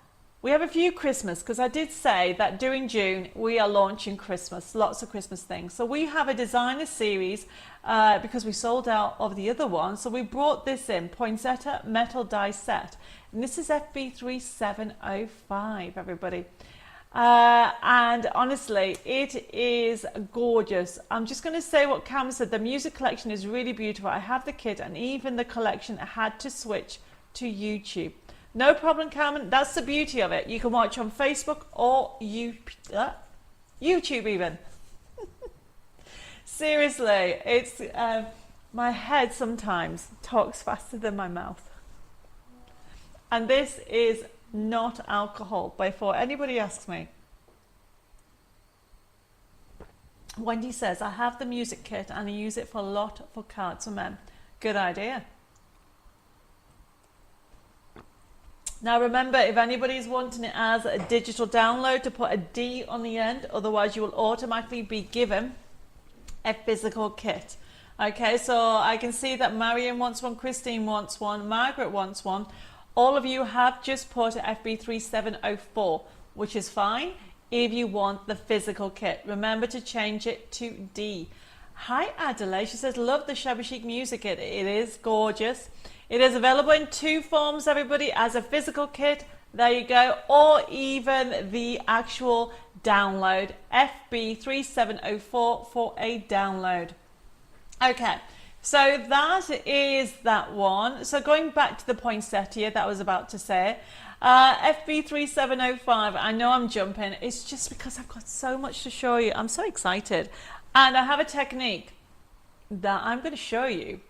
we have a few Christmas, because I did say that during June we are launching Christmas, lots of Christmas things. So we have a designer series because we sold out of the other one. So we brought this in, Poinsettia Metal Die Set. And this is FB3705, everybody. And honestly, it is gorgeous. I'm just going to say what Cam said. The music collection is really beautiful. I have the kit, and even the collection had to switch to YouTube. No problem, Carmen. That's the beauty of it. You can watch on Facebook or YouTube even. Seriously, it's my head sometimes talks faster than my mouth. And this is not alcohol, before anybody asks me. Wendy says, I have the music kit and I use it for a lot for cards for men. Good idea. Now remember, if anybody's wanting it as a digital download, to put a D on the end, otherwise you will automatically be given a physical kit. Okay, so I can see that Marion wants one, Christine wants one, Margaret wants one. All of you have just put FB3704, which is fine if you want the physical kit. Remember to change it to D. Hi Adelaide, she says, love the Shabby Chic music kit. It is gorgeous. It is available in two forms, everybody, as a physical kit, there you go, or even the actual download, FB3704 for a download. Okay, so that is that one. So going back to the poinsettia that I was about to say, FB3705, I know I'm jumping, it's just because I've got so much to show you. I'm so excited. And I have a technique that I'm going to show you.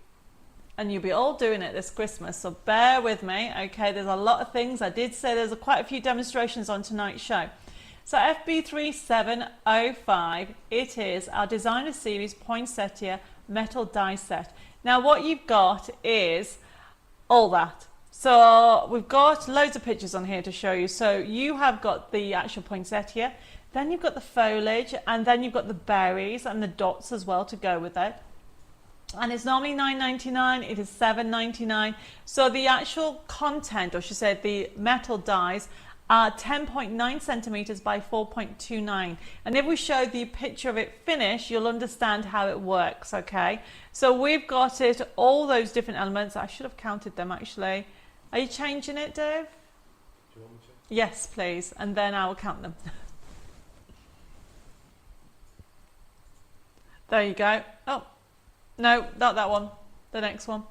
And you'll be all doing it this Christmas, so bear with me. Okay, there's a lot of things. I did say there's quite a few demonstrations on tonight's show. So FB3705, it is our designer series poinsettia metal die set. Now what you've got is all that. So we've got loads of pictures on here to show you. So you have got the actual poinsettia, then you've got the foliage, and then you've got the berries and the dots as well to go with it. And it's normally $9.99, it is $7.99. So the actual content, or should say the metal dies, are 10.9 centimeters by 4.29. And if we show the picture of it finished, you'll understand how it works, okay? So we've got it, all those different elements. I should have counted them actually. Are you changing it, Dave? Do you want me to? Yes, please. And then I will count them. There you go. Oh. No, not that one. The next one.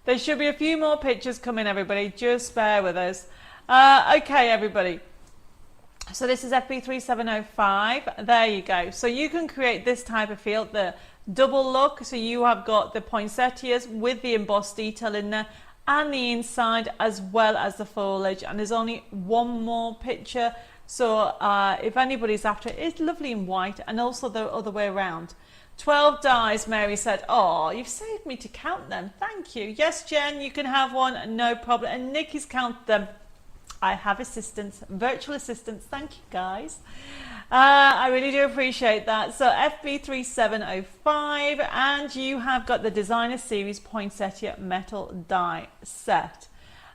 There should be a few more pictures coming, everybody. Just bear with us. Okay, everybody. So this is FB3705. There you go. So you can create this type of field, the double look. So you have got the poinsettias with the embossed detail in there and the inside as well as the foliage. And there's only one more picture. So if anybody's after it, it's lovely in white, and also the other way around. 12 dies, Mary said. Oh, you've saved me to count them. Thank you. Yes, Jen, you can have one. No problem. And Nikki's count them. I have assistants, virtual assistants. Thank you, guys. I really do appreciate that. So FB3705, and you have got the designer series poinsettia metal die set.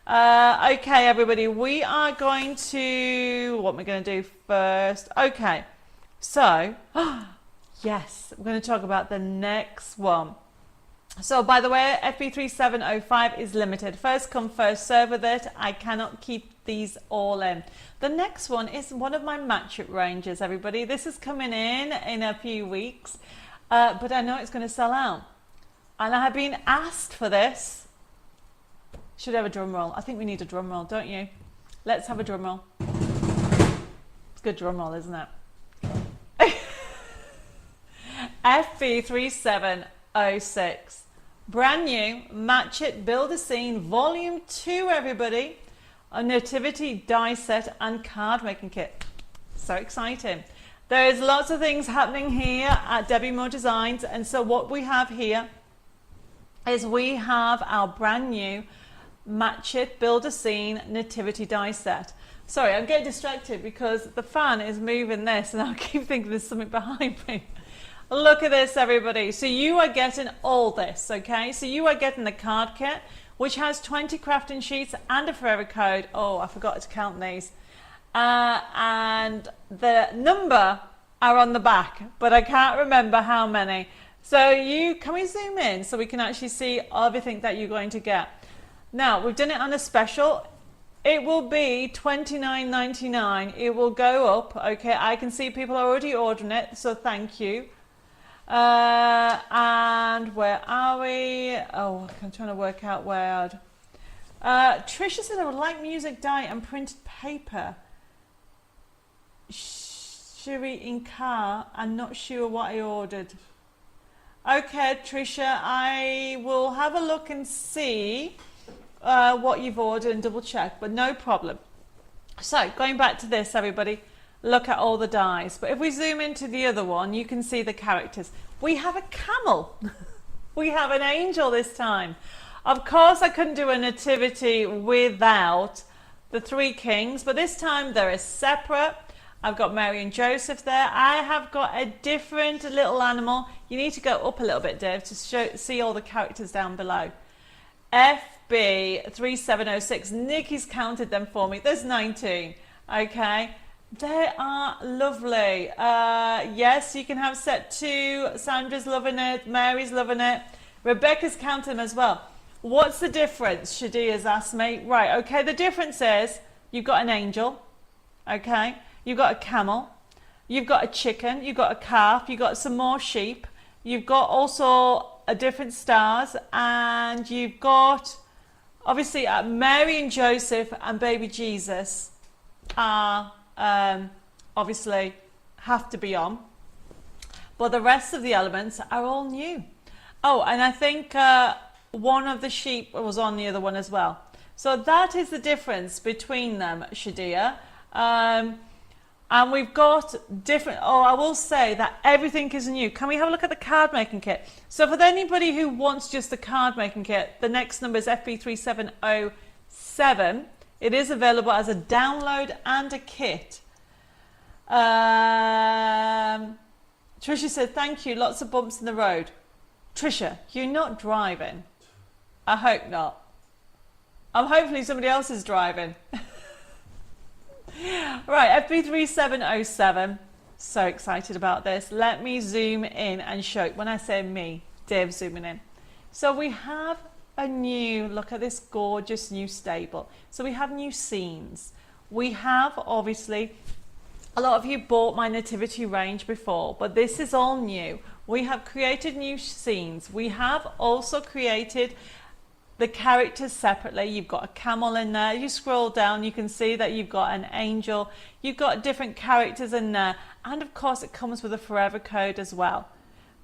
Okay, everybody, we are going to, what am I going to do first? Okay, so... yes, we're going to talk about the next one. So by the way, FB3705 is limited. First come, first serve with it. I cannot keep these all in. The next one is one of my Match It ranges, everybody. This is coming in a few weeks, but I know it's going to sell out. And I have been asked for this. Should have a drum roll. I think we need a drum roll, don't you? Let's have a drum roll. It's a good drum roll, isn't it? FB3706, brand new Match It Build a Scene Volume 2, everybody, a nativity die set and card making kit. So exciting. There is lots of things happening here at Debbie Moore Designs, and so what we have here is we have our brand new Match It Build a Scene nativity die set. Sorry, I'm getting distracted because the fan is moving this and I keep thinking there's something behind me. Look at this, everybody. So you are getting all this, okay? So you are getting the card kit, which has 20 crafting sheets and a forever code. Oh, I forgot to count these. And the number are on the back, but I can't remember how many. So can we zoom in so we can actually see everything that you're going to get? Now, we've done it on a special. It will be $29.99. It will go up, okay? I can see people are already ordering it, so thank you. And where are we? Oh, I'm trying to work out where Trisha said I would like music dye and printed paper. Shiri in car. I'm not sure what I ordered. Okay, Trisha, I will have a look and see what you've ordered and double check, but no problem. So going back to this, everybody, look at all the dies. But if we zoom into the other one, you can see the characters. We have a camel. We have an angel this time. Of course, I couldn't do a nativity without the three kings, but this time they're separate. I've got Mary and Joseph there. I have got a different little animal. You need to go up a little bit, Dave, to see all the characters down below. FB3706. Nikki's counted them for me. There's 19. Okay. They are lovely. Yes, you can have set 2. Sandra's loving it. Mary's loving it. Rebecca's counted them as well. What's the difference? Shadia's asked me. Right, okay, the difference is you've got an angel. Okay. You've got a camel. You've got a chicken. You've got a calf. You've got some more sheep. You've got also different stars. And you've got, obviously, Mary and Joseph and baby Jesus are obviously have to be on, but the rest of the elements are all new. Oh, and I think one of the sheep was on the other one as well. So that is the difference between them, Shadia. And we've got different, I will say that everything is new. Can we have a look at the card making kit? So for anybody who wants just the card making kit, the next number is FB3707. It is available as a download and a kit. Trisha said, thank you, lots of bumps in the road. Trisha, you're not driving. I hope not. Hopefully somebody else is driving. Right, FB3707. So excited about this. Let me zoom in and show. When I say me, Dave's zooming in. So we have a new, look at this gorgeous new stable. So we have new scenes. We have, obviously, a lot of you bought my nativity range before, but this is all new. We have created new scenes. We have also created the characters separately. You've got a camel in there. You scroll down, you can see that you've got an angel. You've got different characters in there. And of course, it comes with a forever code as well.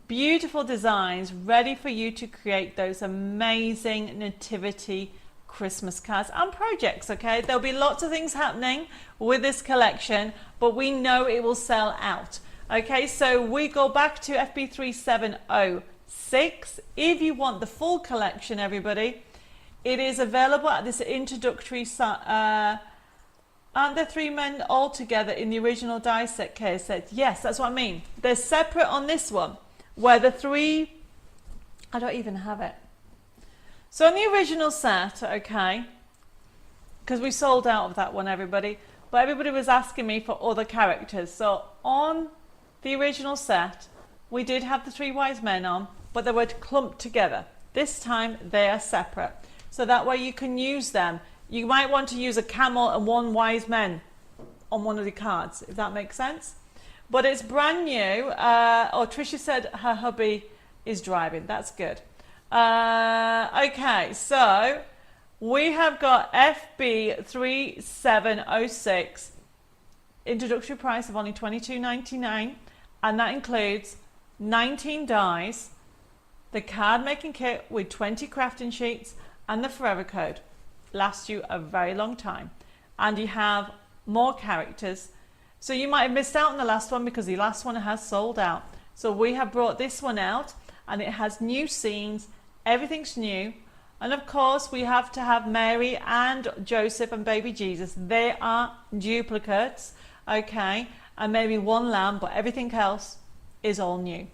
Beautiful designs ready for you to create those amazing nativity Christmas cards and projects. Okay, there'll be lots of things happening with this collection, but we know it will sell out. Okay, so we go back to FB3706. If you want the full collection, everybody, it is available at this introductory aren't there 3 men all together in the original die set case set? Yes, that's what I mean. They're separate on this one, where the 3, I don't even have it. So on the original set, okay, because we sold out of that one, everybody, but everybody was asking me for other characters. So on the original set, we did have the 3 wise men on, but they were clumped together. This time they are separate. So that way you can use them. You might want to use a camel and 1 wise man on one of the cards, if that makes sense. But it's brand new. Tricia said her hubby is driving. That's good. Okay, so we have got FB3706. Introductory price of only $22.99, and that includes 19 dies, the card making kit with 20 crafting sheets, and the forever code. Lasts you a very long time, and you have more characters. So you might have missed out on the last one because the last one has sold out. So we have brought this one out, and it has new scenes. Everything's new. And of course, we have to have Mary and Joseph and baby Jesus. They are duplicates, okay? And maybe 1 lamb, but everything else is all new.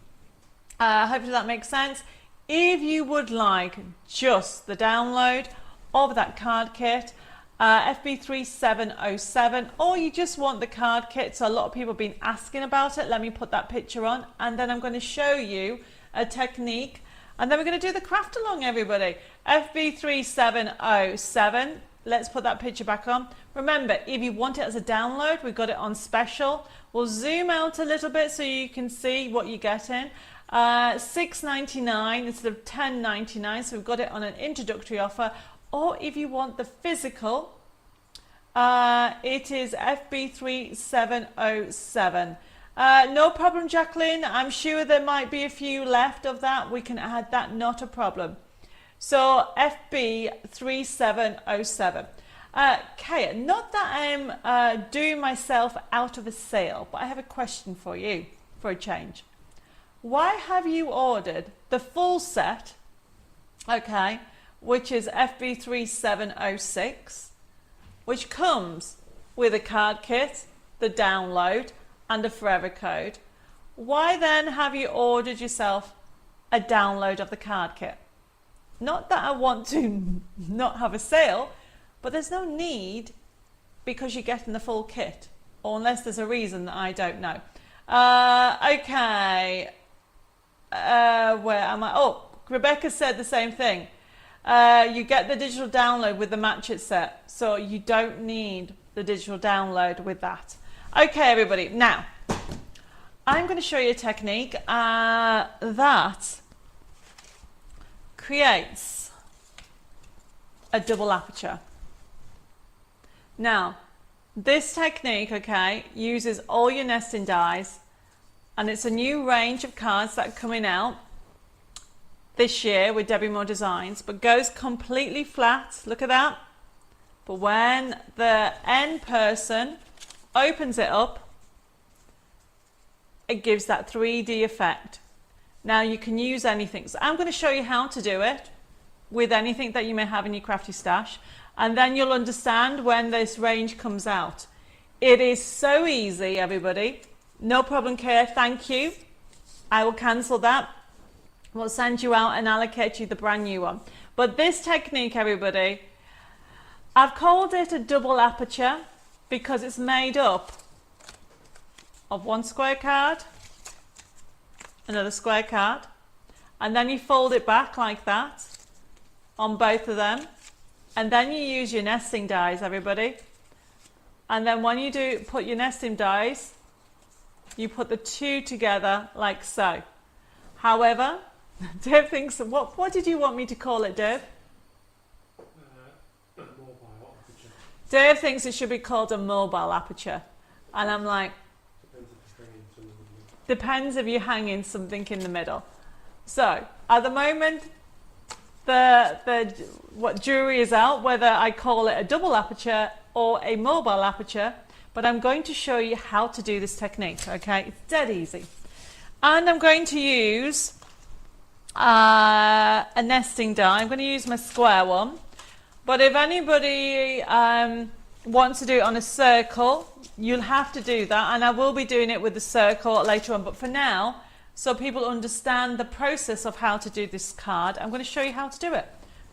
Hopefully that makes sense. If you would like just the download of that card kit, FB3707, or you just want the card kit, so a lot of people have been asking about it, let me put that picture on, and then I'm going to show you a technique, and then we're going to do the craft along, everybody. FB3707, let's put that picture back on. Remember, if you want it as a download, we've got it on special. We'll zoom out a little bit so you can see what you're getting. $6.99 instead of $10.99, so we've got it on an introductory offer. Or if you want the physical, it is FB3707. No problem, Jacqueline. I'm sure there might be a few left of that. We can add that, not a problem. So FB3707. Kaya, not that I'm doing myself out of a sale, but I have a question for you for a change. Why have you ordered the full set, okay, which is FB3706, which comes with a card kit, the download, and a forever code? Why then have you ordered yourself a download of the card kit? Not that I want to not have a sale, but there's no need because you're getting the full kit, or unless there's a reason that I don't know. Okay. Where am I? Oh, Rebecca said the same thing. You get the digital download with the Match It set, so you don't need the digital download with that. Okay, everybody. Now, I'm going to show you a technique that creates a double aperture. Now, this technique, okay, uses all your nesting dies, and it's a new range of cards that are coming out this year with Debbie Moore Designs, but goes completely flat. Look at that. But when the end person opens it up, it gives that 3D effect. Now you can use anything. So I'm going to show you how to do it with anything that you may have in your crafty stash, and then you'll understand when this range comes out. It is so easy, everybody. No problem, Kay. Thank you. I will cancel that. We'll send you out and allocate you the brand new one. But this technique, everybody, I've called it a double aperture because it's made up of one square card, another square card, and then you fold it back like that on both of them, and then you use your nesting dies, everybody. And then when you do put your nesting dies, you put the two together like so. However, Dave thinks, what did you want me to call it, Dave? Mobile aperture. Dave thinks it should be called a mobile aperture. And I'm like, depends if you're hanging something in the middle. So, at the moment, what jury is out, whether I call it a double aperture or a mobile aperture, but I'm going to show you how to do this technique, okay? It's dead easy. And I'm going to use a nesting die. I'm going to use my square one, but if anybody wants to do it on a circle, you'll have to do that, and I will be doing it with the circle later on, but for now, so people understand the process of how to do this card, I'm going to show you how to do it.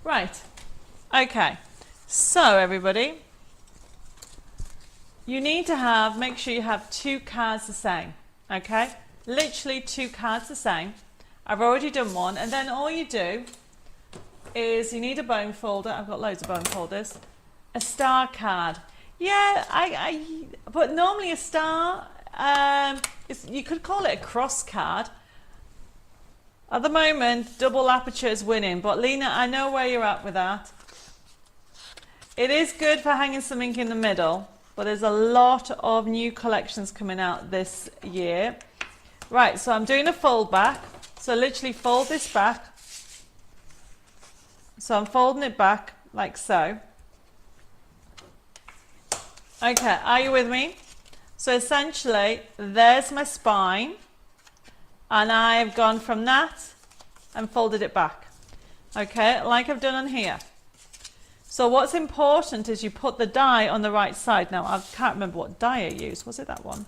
Right, okay, so everybody, you need to make sure you have two cards the same, okay? Literally two cards the same. I've already done one, and then all you do is you need a bone folder. I've got loads of bone folders. A star card. Yeah, but normally a star, you could call it a cross card. At the moment, double aperture is winning, but Lena, I know where you're at with that. It is good for hanging something in the middle, but there's a lot of new collections coming out this year. Right, so I'm doing a fold back. So literally fold this back. So I'm folding it back like so. Okay, are you with me? So essentially, there's my spine, and I've gone from that and folded it back. Okay, like I've done on here. So what's important is you put the die on the right side. Now, I can't remember what die I used. Was it that one?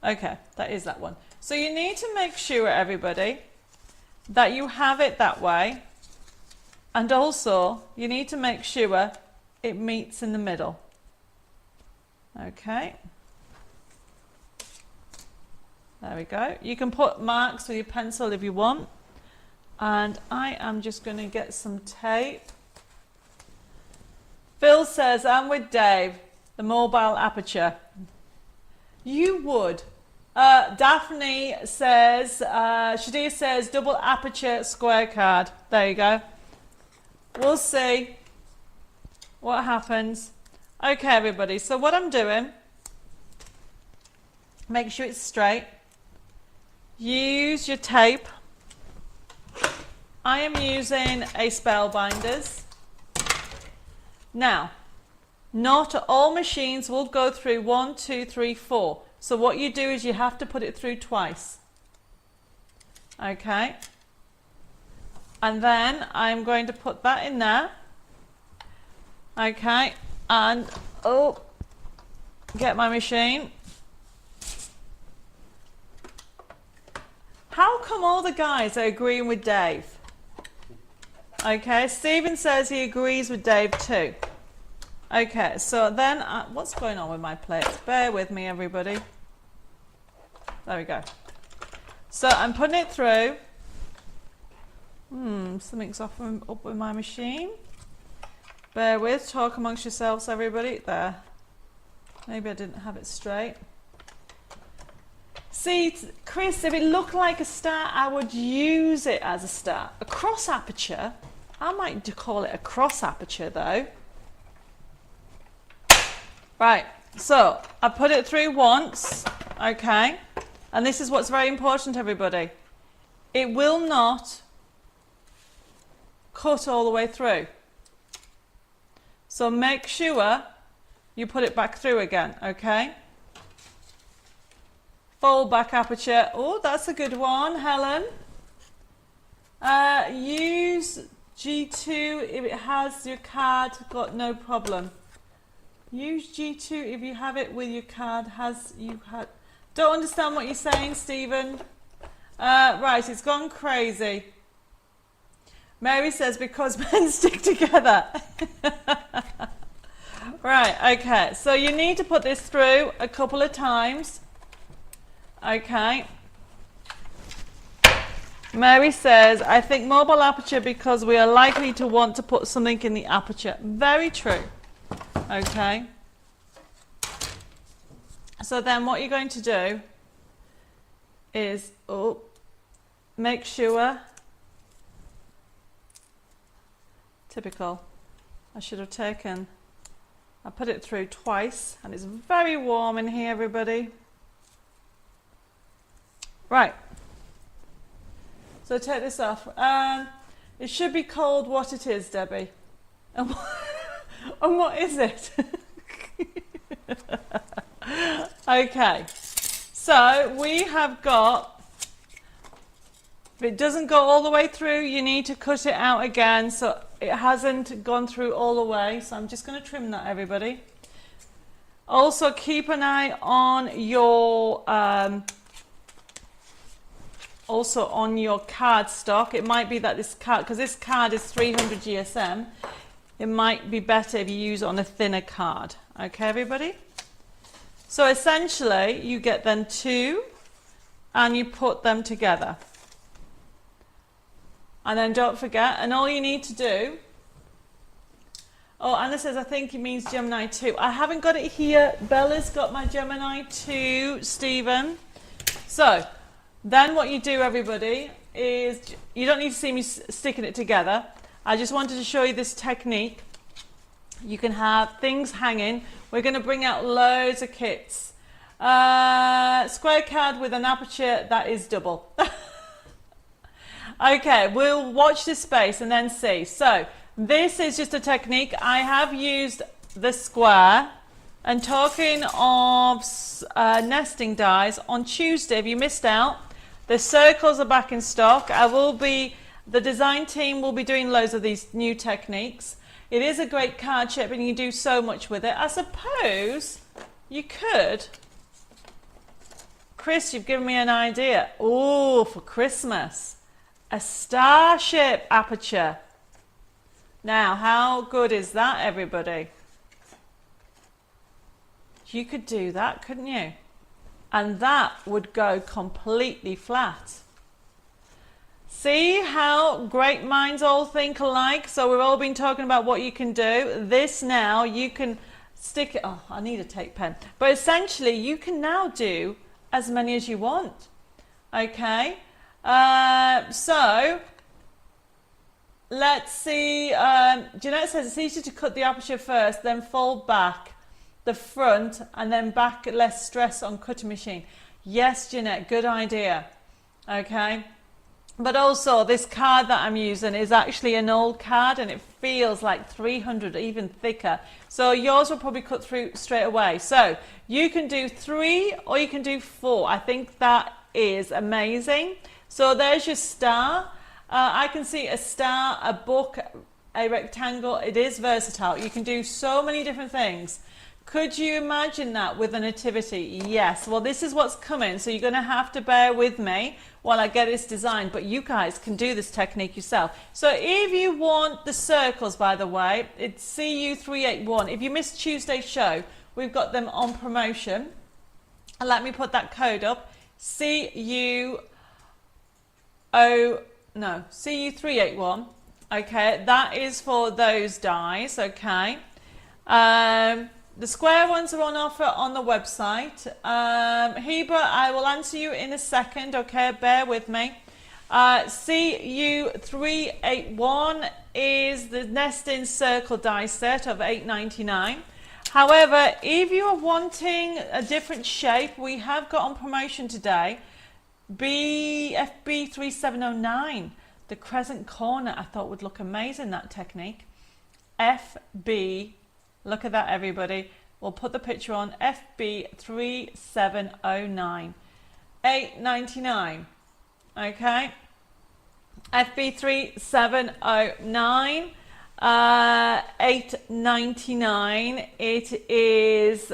Okay, that is that one. So you need to make sure, everybody, that you have it that way. And also, you need to make sure it meets in the middle. Okay. There we go. You can put marks with your pencil if you want. And I am just going to get some tape. Phil says, I'm with Dave, the mobile aperture. You would. Daphne says, Shadia says, double aperture square card. There you go. We'll see what happens. Okay, everybody. So what I'm doing, make sure it's straight. Use your tape. I am using a Spellbinders. Now, not all machines will go through 1, 2, 3, 4. So what you do is you have to put it through twice. Okay. And then I'm going to put that in there. Okay. And, oh, get my machine. How come all the guys are agreeing with Dave? Okay, Stephen says he agrees with Dave too. Okay, so then, what's going on with my plates? Bear with me, everybody. There we go. So I'm putting it through. Something's up with my machine. Bear with, talk amongst yourselves, everybody. There. Maybe I didn't have it straight. See, Chris, if it looked like a star, I would use it as a star. A cross aperture, I might call it a cross aperture though. Right, so I put it through once, okay, and this is what's very important, everybody. It will not cut all the way through. So make sure you put it back through again, okay? Fold back aperture. Oh, that's a good one, Helen. Use G2 if it has your card, got no problem. Use G2 if you have it with your card, Don't understand what you're saying, Stephen. Right, it's gone crazy. Mary says, because men stick together. Right, okay. So you need to put this through a couple of times. Okay. Mary says, I think mobile aperture because we are likely to want to put something in the aperture. Very true. Okay. So then what you're going to do is, make sure, typical, I should have taken, I put it through twice and it's very warm in here, everybody. Right. So take this off. It should be called what it is, Debbie. And what is it? Okay. So we have got, if it doesn't go all the way through, you need to cut it out again. So it hasn't gone through all the way. So I'm just going to trim that, everybody. Also keep an eye on your card stock. It might be that this card, because this card is 300 GSM, it might be better if you use it on a thinner card. Okay, everybody? So essentially, you get then two, and you put them together. And then don't forget, and all you need to do, Anna says, I think it means Gemini 2. I haven't got it here. Bella's got my Gemini 2, Stephen. So, then what you do, everybody, is you don't need to see me sticking it together. I just wanted to show you this technique. You can have things hanging. We're going to bring out loads of kits. Square card with an aperture that is double. Okay, we'll watch this space and then see. So this is just a technique. I have used the square. And talking of nesting dies, on Tuesday, if you missed out, the circles are back in stock. The design team will be doing loads of these new techniques. It is a great card shape and you can do so much with it. I suppose you could Chris, you've given me an idea. Oh, for Christmas, a starship aperture. Now, how good is that, everybody? You could do that, couldn't you? And that would go completely flat. See how great minds all think alike? So we've all been talking about what you can do. This now, you can stick it. Oh, I need a tape pen. But essentially, you can now do as many as you want. Okay? So let's see. Jeanette says it's easier to cut the aperture first, then fold back the front, and then back, less stress on cutting machine. Yes, Jeanette, good idea. Okay? But also, this card that I'm using is actually an old card, and it feels like 300, even thicker. So yours will probably cut through straight away. So you can do 3 or you can do 4. I think that is amazing. So there's your star. I can see a star, a book, a rectangle. It is versatile. You can do so many different things. Could you imagine that with a nativity? Yes. Well, this is what's coming, so you're going to have to bear with me while I get this designed, but you guys can do this technique yourself. So if you want the circles, by the way, it's CU381. If you missed Tuesday's show, we've got them on promotion. And let me put that code up. CU381. Okay, that is for those dies, okay. The square ones are on offer on the website. Heber, I will answer you in a second, okay? Bear with me. CU381 is the nesting circle die set of $8.99. However, if you are wanting a different shape, we have got on promotion today FB3709. The crescent corner I thought would look amazing, that technique. FB, look at that, everybody. We'll put the picture on. FB3709. $8.99. Okay. FB3709. $8.99. It is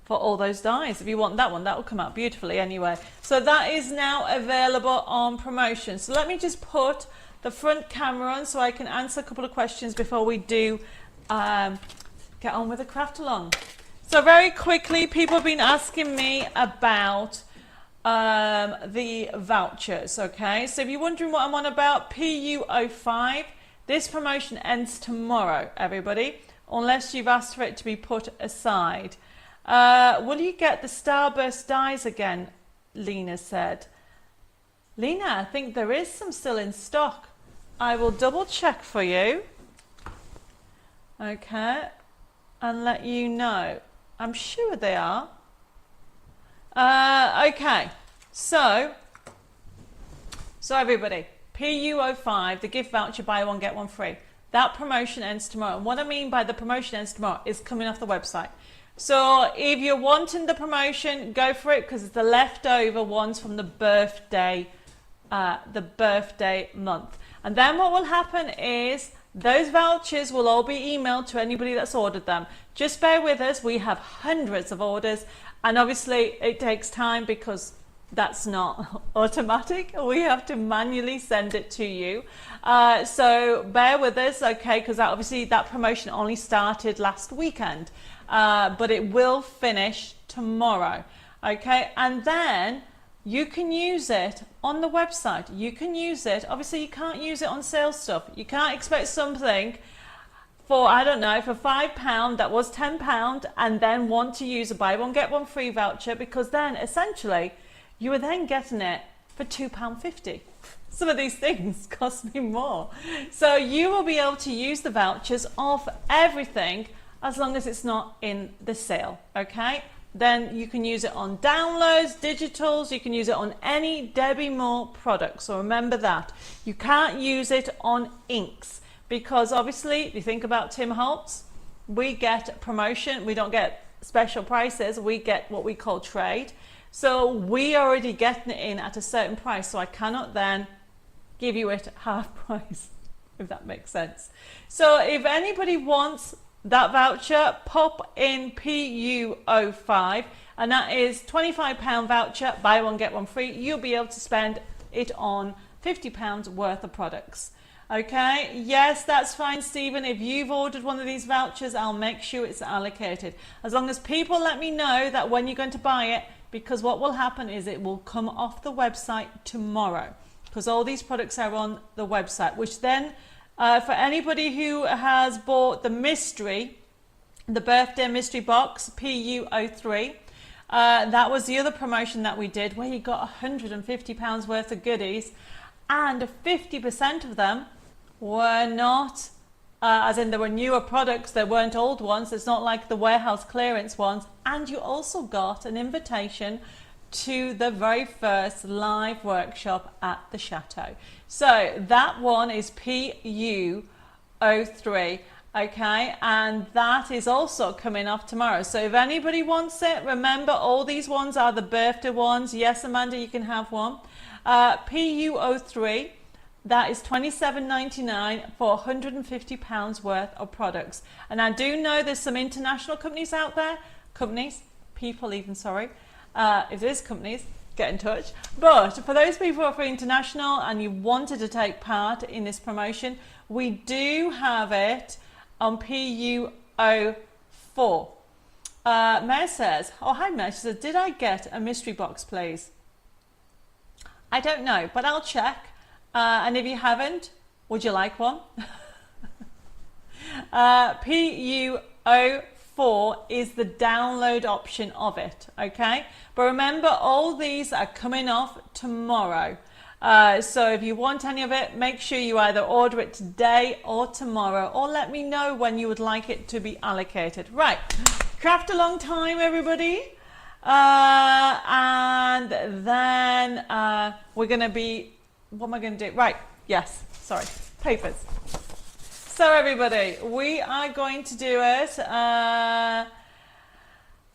for all those dies. If you want that one, that will come out beautifully anyway. So that is now available on promotion. So let me just put the front camera on so I can answer a couple of questions before we do get on with the craft along. So very quickly, people have been asking me about the vouchers. Okay, so if you're wondering what I'm on about, PU05, this promotion ends tomorrow, everybody, unless you've asked for it to be put aside. Will you get the Starburst dies again? Lena said. Lena, I think there is some still in stock. I will double check for you. Okay, and let you know. I'm sure they are. Okay, so everybody, PU05, the gift voucher, buy one get one free. That promotion ends tomorrow. And what I mean by the promotion ends tomorrow is coming off the website. So if you're wanting the promotion, go for it, because it's the leftover ones from the birthday month. And then what will happen is those vouchers will all be emailed to anybody that's ordered them. Just bear with us. We have hundreds of orders, and obviously it takes time because that's not automatic. We have to manually send it to you. So bear with us, okay, because obviously that promotion only started last weekend, but it will finish tomorrow, okay? And then you can use it on the website. You can use it. Obviously, you can't use it on sales stuff. You can't expect something for, I don't know, for £5 that was £10 and then want to use a buy one, get one free voucher, because then essentially you are then getting it for £2.50. Some of these things cost me more. So you will be able to use the vouchers off everything as long as it's not in the sale, okay? Then you can use it on downloads, digitals, you can use it on any Debbie Moore product. So remember that. You can't use it on inks because obviously, if you think about Tim Holtz, we get promotion, we don't get special prices, we get what we call trade. So we are already getting it in at a certain price, so I cannot then give you it at half price, if that makes sense. So if anybody wants that voucher, pop in PU05, and that is £25 voucher, buy one get one free. You'll be able to spend it on £50 worth of products. Okay, yes, that's fine, Stephen. If you've ordered one of these vouchers, I'll make sure it's allocated. As long as people let me know that when you're going to buy it, because what will happen is it will come off the website tomorrow, because all these products are on the website, which then, for anybody who has bought the birthday mystery box, PU03, that was the other promotion that we did, where you got £150 worth of goodies, and 50% of them were not, as in there were newer products, there weren't old ones. It's not like the warehouse clearance ones. And you also got an invitation to the very first live workshop at the Chateau. So that one is PU03, okay, and that is also coming off tomorrow. So if anybody wants it, remember all these ones are the birthday ones. Yes, Amanda, you can have one. PU03, that is $27.99 for £150 worth of products. And I do know there's some international companies out there, people even, sorry, if there's companies, get in touch. But for those people who are for international and you wanted to take part in this promotion, we do have it on PU04. Mare says, oh hi Mare, she says, did I get a mystery box please? I don't know, but I'll check. And if you haven't, would you like one? PU04 is the download option of it, okay? But remember, all these are coming off tomorrow. So if you want any of it, make sure you either order it today or tomorrow, or let me know when you would like it to be allocated. Right, craft a long time, everybody. And then we're going to be, what am I going to do? Right, yes, sorry, papers. So everybody, we are going to do it.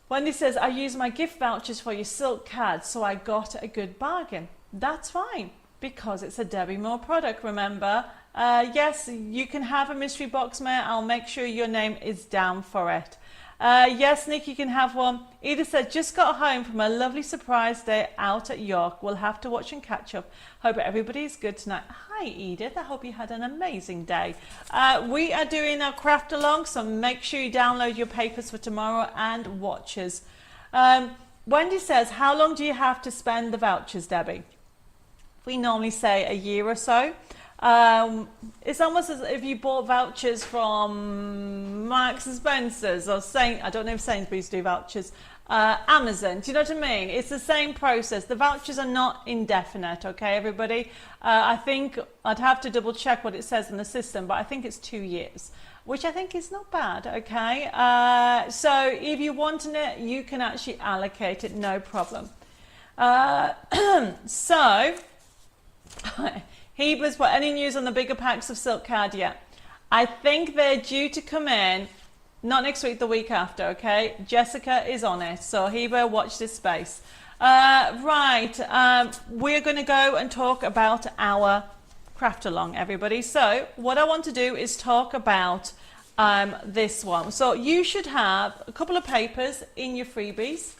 Wendy says, I use my gift vouchers for your silk card, so I got a good bargain. That's fine, because it's a Debbie Moore product, remember. Yes, you can have a mystery box, Mare. I'll make sure your name is down for it. Yes, Nick, you can have one. Edith said, just got home from a lovely surprise day out at York. We'll have to watch and catch up. Hope everybody's good tonight. Hi, Edith. I hope you had an amazing day. We are doing our craft along, so make sure you download your papers for tomorrow and watches. Wendy says, how long do you have to spend the vouchers, Debbie? We normally say a year or so. It's almost as if you bought vouchers from Marks and Spencer's or I don't know if Sainsbury's do vouchers, Amazon, do you know what I mean? It's the same process. The vouchers are not indefinite, okay, everybody? I think I'd have to double check what it says in the system, but I think it's 2 years, which I think is not bad, okay? So if you want it, you can actually allocate it, no problem. So, Hebers, put any news on the bigger packs of silk card yet? I think they're due to come in, not next week, the week after, okay? Jessica is on it, so Heber, watch this space. Right, we're going to go and talk about our craft along, everybody. So what I want to do is talk about this one. So you should have a couple of papers in your freebies.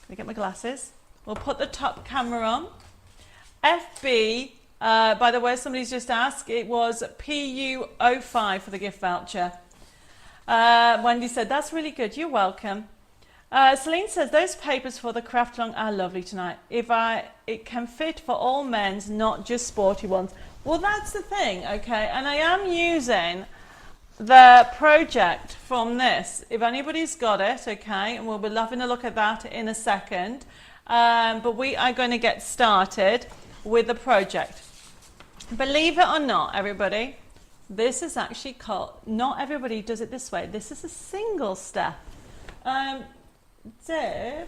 Let me get my glasses. We'll put the top camera on. FB, by the way, somebody's just asked, it was PU05 for the gift voucher. Wendy said, that's really good, you're welcome. Celine says, those papers for the craft along are lovely tonight. It can fit for all men's, not just sporty ones. Well, that's the thing, okay, and I am using the project from this. If anybody's got it, okay, and we'll be having a look at that in a second. But we are going to get started with the project. Believe it or not, everybody, this is actually called, not everybody does it this way. This is a single step. Deb,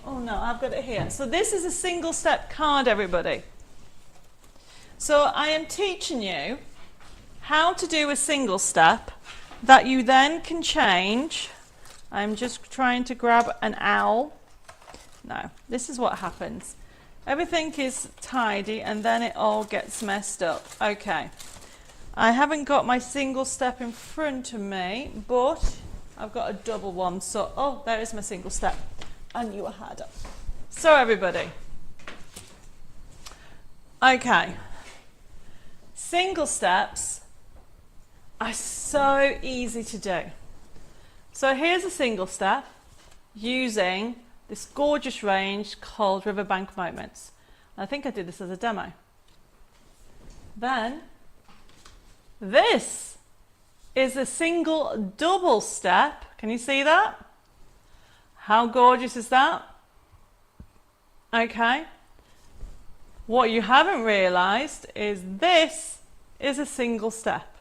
oh no, I've got it here. So this is a single step card, everybody. So I am teaching you how to do a single step that you then can change. I'm just trying to grab an owl. No, this is what happens. Everything is tidy and then it all gets messed up. Okay. I haven't got my single step in front of me, but I've got a double one. So, oh, there is my single step. I knew I had it. So everybody. Okay. Single steps are so easy to do. So here's a single step using this gorgeous range called Riverbank Moments. I think I did this as a demo. Then this is a single double step. Can you see that? How gorgeous is that? Okay. What you haven't realized is this is a single step.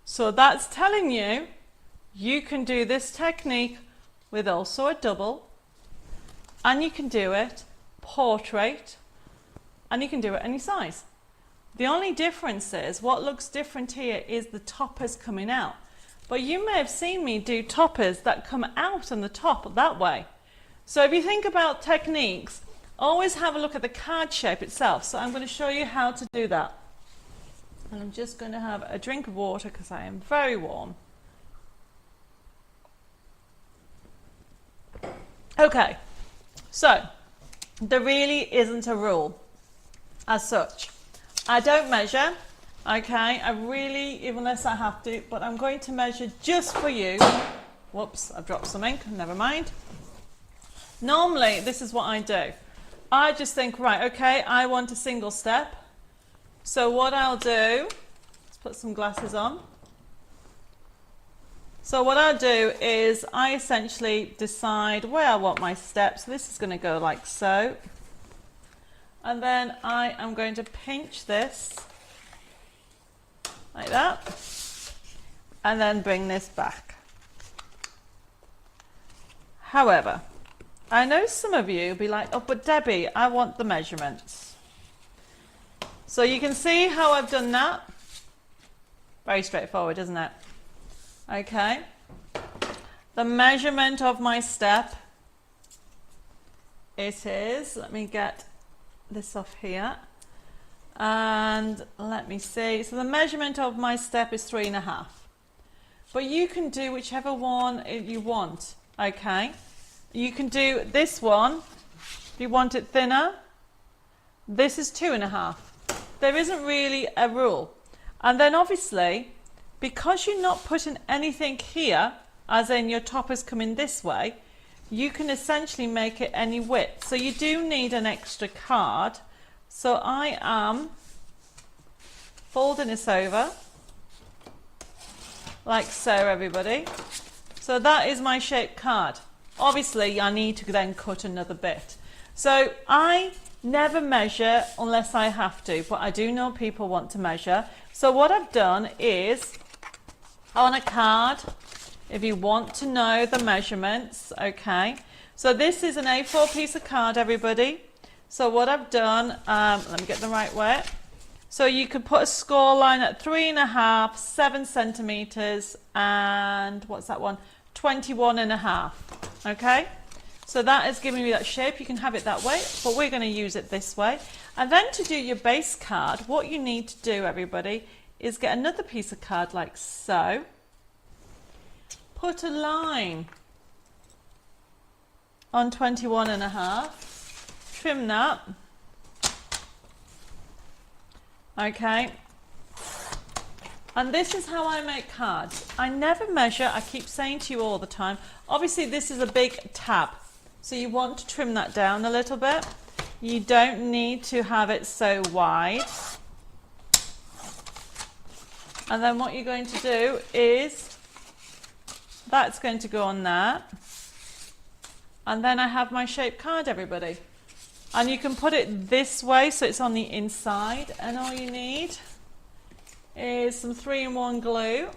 So that's telling you you can do this technique with also a double, and you can do it portrait, and you can do it any size. The only difference is what looks different here is the toppers coming out. But you may have seen me do toppers that come out on the top that way. So if you think about techniques, always have a look at the card shape itself. So I'm going to show you how to do that. And I'm just going to have a drink of water because I am very warm. Okay, so there really isn't a rule as such. I don't measure, okay, I really, unless I have to, but I'm going to measure just for you. Whoops, I've dropped some ink, never mind. Normally, this is what I do. I just think, right, okay, I want a single step. So what I'll do, let's put some glasses on. So what I'll do is I essentially decide where I want my steps. So this is going to go like so. And then I am going to pinch this like that. And then bring this back. However, I know some of you will be like, oh, but Debbie, I want the measurements. So you can see how I've done that. Very straightforward, isn't it? Okay. The measurement of my step, it is, let me get this off here. And let me see. So the measurement of my step is 3.5. But you can do whichever one you want. Okay. You can do this one if you want it thinner. This is 2.5. There isn't really a rule. And then obviously, because you're not putting anything here, as in your toppers coming this way, you can essentially make it any width. So you do need an extra card. So I am folding this over, like so, everybody. So that is my shaped card. Obviously, I need to then cut another bit. So I never measure unless I have to, but I do know people want to measure. So what I've done is, on a card, if you want to know the measurements, okay. So this is an A4 piece of card, everybody. So what I've done, let me get the right way. So you could put a score line at 3.5, 7 centimeters, and what's that one? 21.5. Okay. So that is giving me that shape. You can have it that way, but we're going to use it this way. And then to do your base card, what you need to do, everybody, is get another piece of card like so. Put a line on 21.5. Trim that. Okay. And this is how I make cards. I never measure. I keep saying to you all the time. Obviously, this is a big tab. So you want to trim that down a little bit. You don't need to have it so wide. And then what you're going to do is, that's going to go on there. And then I have my shaped card, everybody. And you can put it this way so it's on the inside. And all you need is some 3-in-1 glue.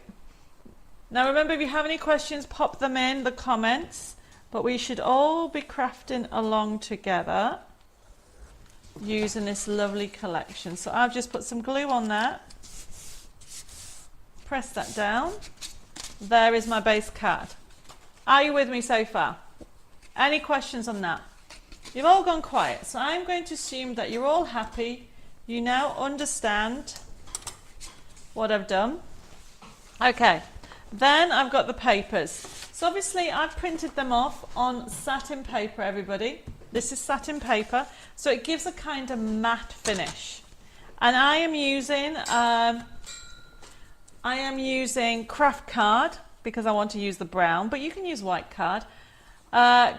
Now remember, if you have any questions, pop them in the comments. But we should all be crafting along together using this lovely collection. So I've just put some glue on there. Press that down. There is my base card. Are you with me so far? Any questions on that? You've all gone quiet. So I'm going to assume that you're all happy. You now understand what I've done. Okay, then I've got the papers. So obviously I've printed them off on satin paper, everybody. This is satin paper, so it gives a kind of matte finish. And I am using craft card because I want to use the brown, but you can use white card.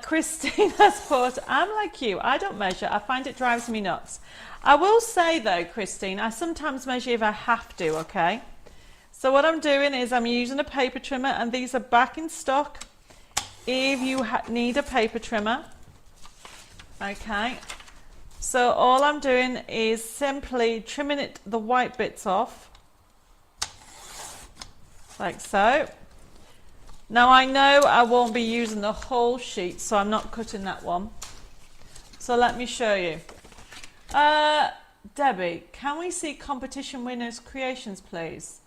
Christine has put, I'm like you, I don't measure, I find it drives me nuts. I will say though, Christine, I sometimes measure if I have to, okay? So what I'm doing is I'm using a paper trimmer, and these are back in stock if you need a paper trimmer. Okay, so all I'm doing is simply trimming the white bits off, like so. Now I know I won't be using the whole sheet, so I'm not cutting that one. So let me show you. Debbie, can we see competition winners' creations, please?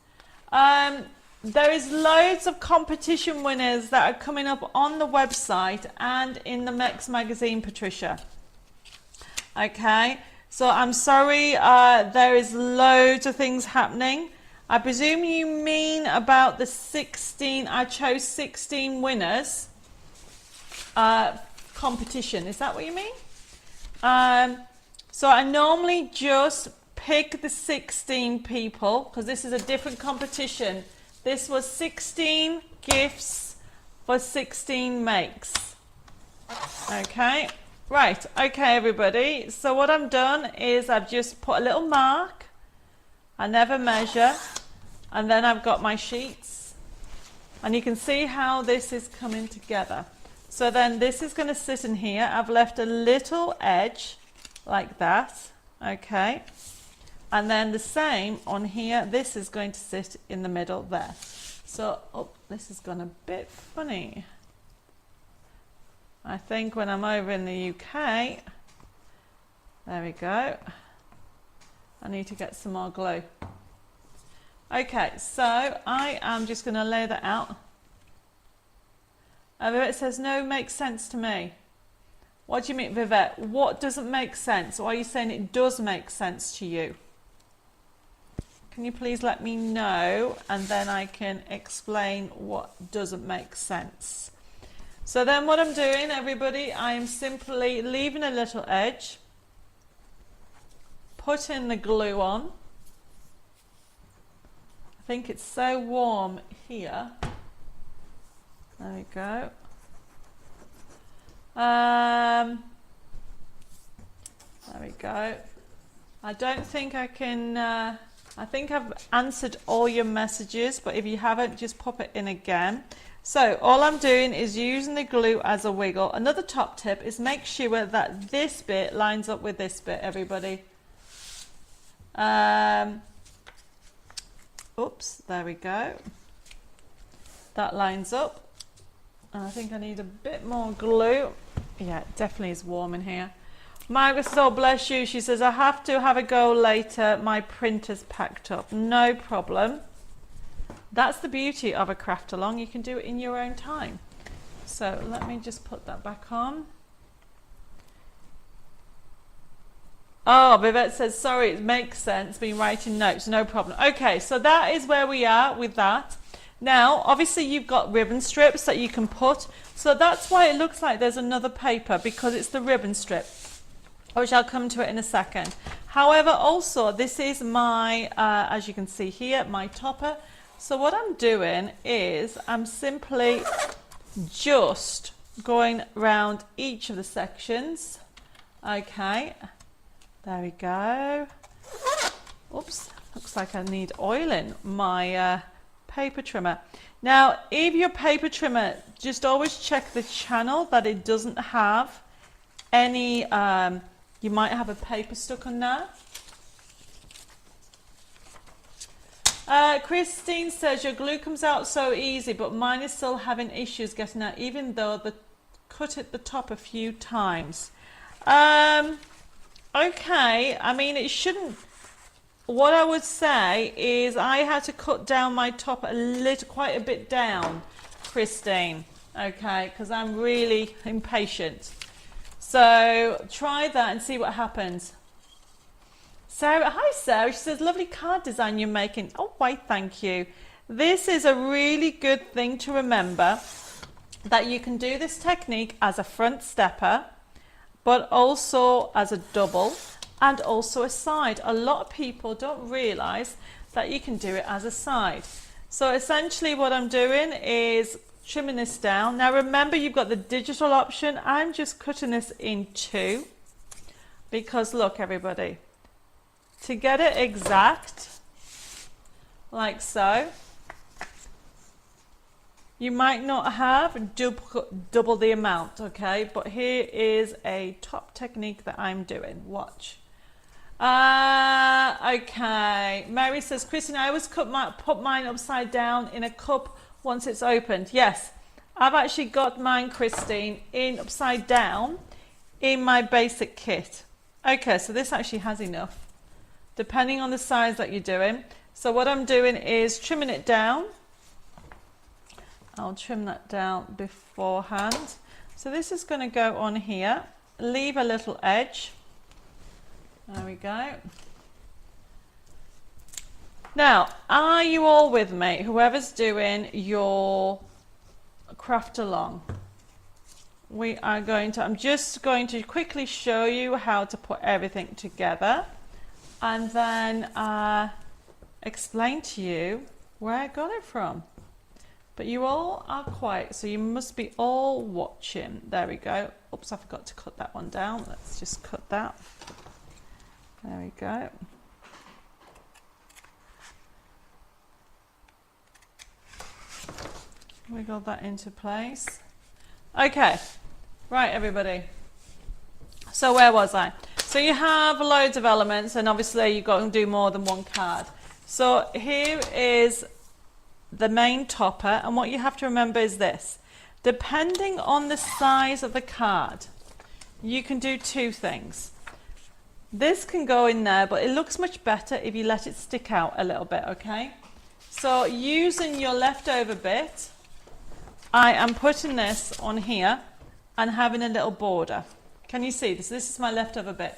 There is loads of competition winners that are coming up on the website and in the MEX magazine, Patricia. Okay, so I'm sorry, there is loads of things happening. I presume you mean about the 16, I chose 16 winners competition. Is that what you mean? So I normally just pick the 16 people because this is a different competition. This was 16 gifts for 16 makes. Okay, right, okay everybody. So what I've done is I've just put a little mark. I never measure, and then I've got my sheets, and you can see how this is coming together. So then this is going to sit in here. I've left a little edge like that, okay, and then the same on here. This is going to sit in the middle there. So this has gone a bit funny. I think when I'm over in the UK, there we go. I need to get some more glue. Okay, so I am just going to lay that out. Vivette says, no, makes sense to me. What do you mean, Vivette? What doesn't make sense? Or are you saying it does make sense to you? Can you please let me know, and then I can explain what doesn't make sense. So then what I'm doing, everybody, I am simply leaving a little edge, putting the glue on. I think it's so warm here. There we go. There we go. I don't think I can, I think I've answered all your messages, but if you haven't, just pop it in again. So all I'm doing is using the glue as a wiggle. Another top tip is make sure that this bit lines up with this bit, everybody. Oops, there we go. That lines up. I think I need a bit more glue. Yeah, it definitely is warm in here. Margaret says, oh bless you. She says, I have to have a go later. My printer's packed up. No problem. That's the beauty of a craft along. You can do it in your own time. So let me just put that back on. Oh, Vivette says, sorry, it makes sense. Been writing notes. No problem. Okay, so that is where we are with that. Now, obviously you've got ribbon strips that you can put. So that's why it looks like there's another paper, because it's the ribbon strip, which I'll come to it in a second. However, also this is my, as you can see here, my topper. So what I'm doing is I'm simply just going around each of the sections. Okay, there we go. Oops, looks like I need oil in my paper trimmer. Now, if your paper trimmer, just always check the channel that it doesn't have any, you might have a paper stuck on there. Christine says, your glue comes out so easy, but mine is still having issues getting out, even though the cut at the top a few times. Okay, I mean, it shouldn't. What I would say is I had to cut down my top a little, quite a bit down, Christine, okay, because I'm really impatient. So try that and see what happens. Sarah, hi Sarah. She says, lovely card design you're making. Oh, why, thank you. This is a really good thing to remember, that you can do this technique as a front stepper, but also as a double and also a side. A lot of people don't realize that you can do it as a side. So essentially what I'm doing is trimming this down. Now remember, you've got the digital option. I'm just cutting this in two because look, everybody, to get it exact, like so, you might not have double the amount, okay? But here is a top technique that I'm doing. Watch. Okay. Mary says, Christine, I always put mine upside down in a cup once it's opened. Yes, I've actually got mine, Christine, in upside down in my basic kit. Okay, so this actually has enough, depending on the size that you're doing. So what I'm doing is trimming it down. I'll trim that down beforehand. So this is going to go on here. Leave a little edge. There we go. Now, are you all with me? Whoever's doing your craft along. I'm just going to quickly show you how to put everything together and then explain to you where I got it from. But you all are quiet, so you must be all watching. There we go. Oops, I forgot to cut that one down. Let's just cut that. There we go. Wiggle that into place. Okay, right everybody. So where was I? So you have loads of elements, and obviously you've got to do more than one card. So here is the main topper, and what you have to remember is this. Depending on the size of the card, you can do two things. This can go in there, but it looks much better if you let it stick out a little bit, okay? So using your leftover bit, I am putting this on here and having a little border. Can you see this? This is my leftover bit.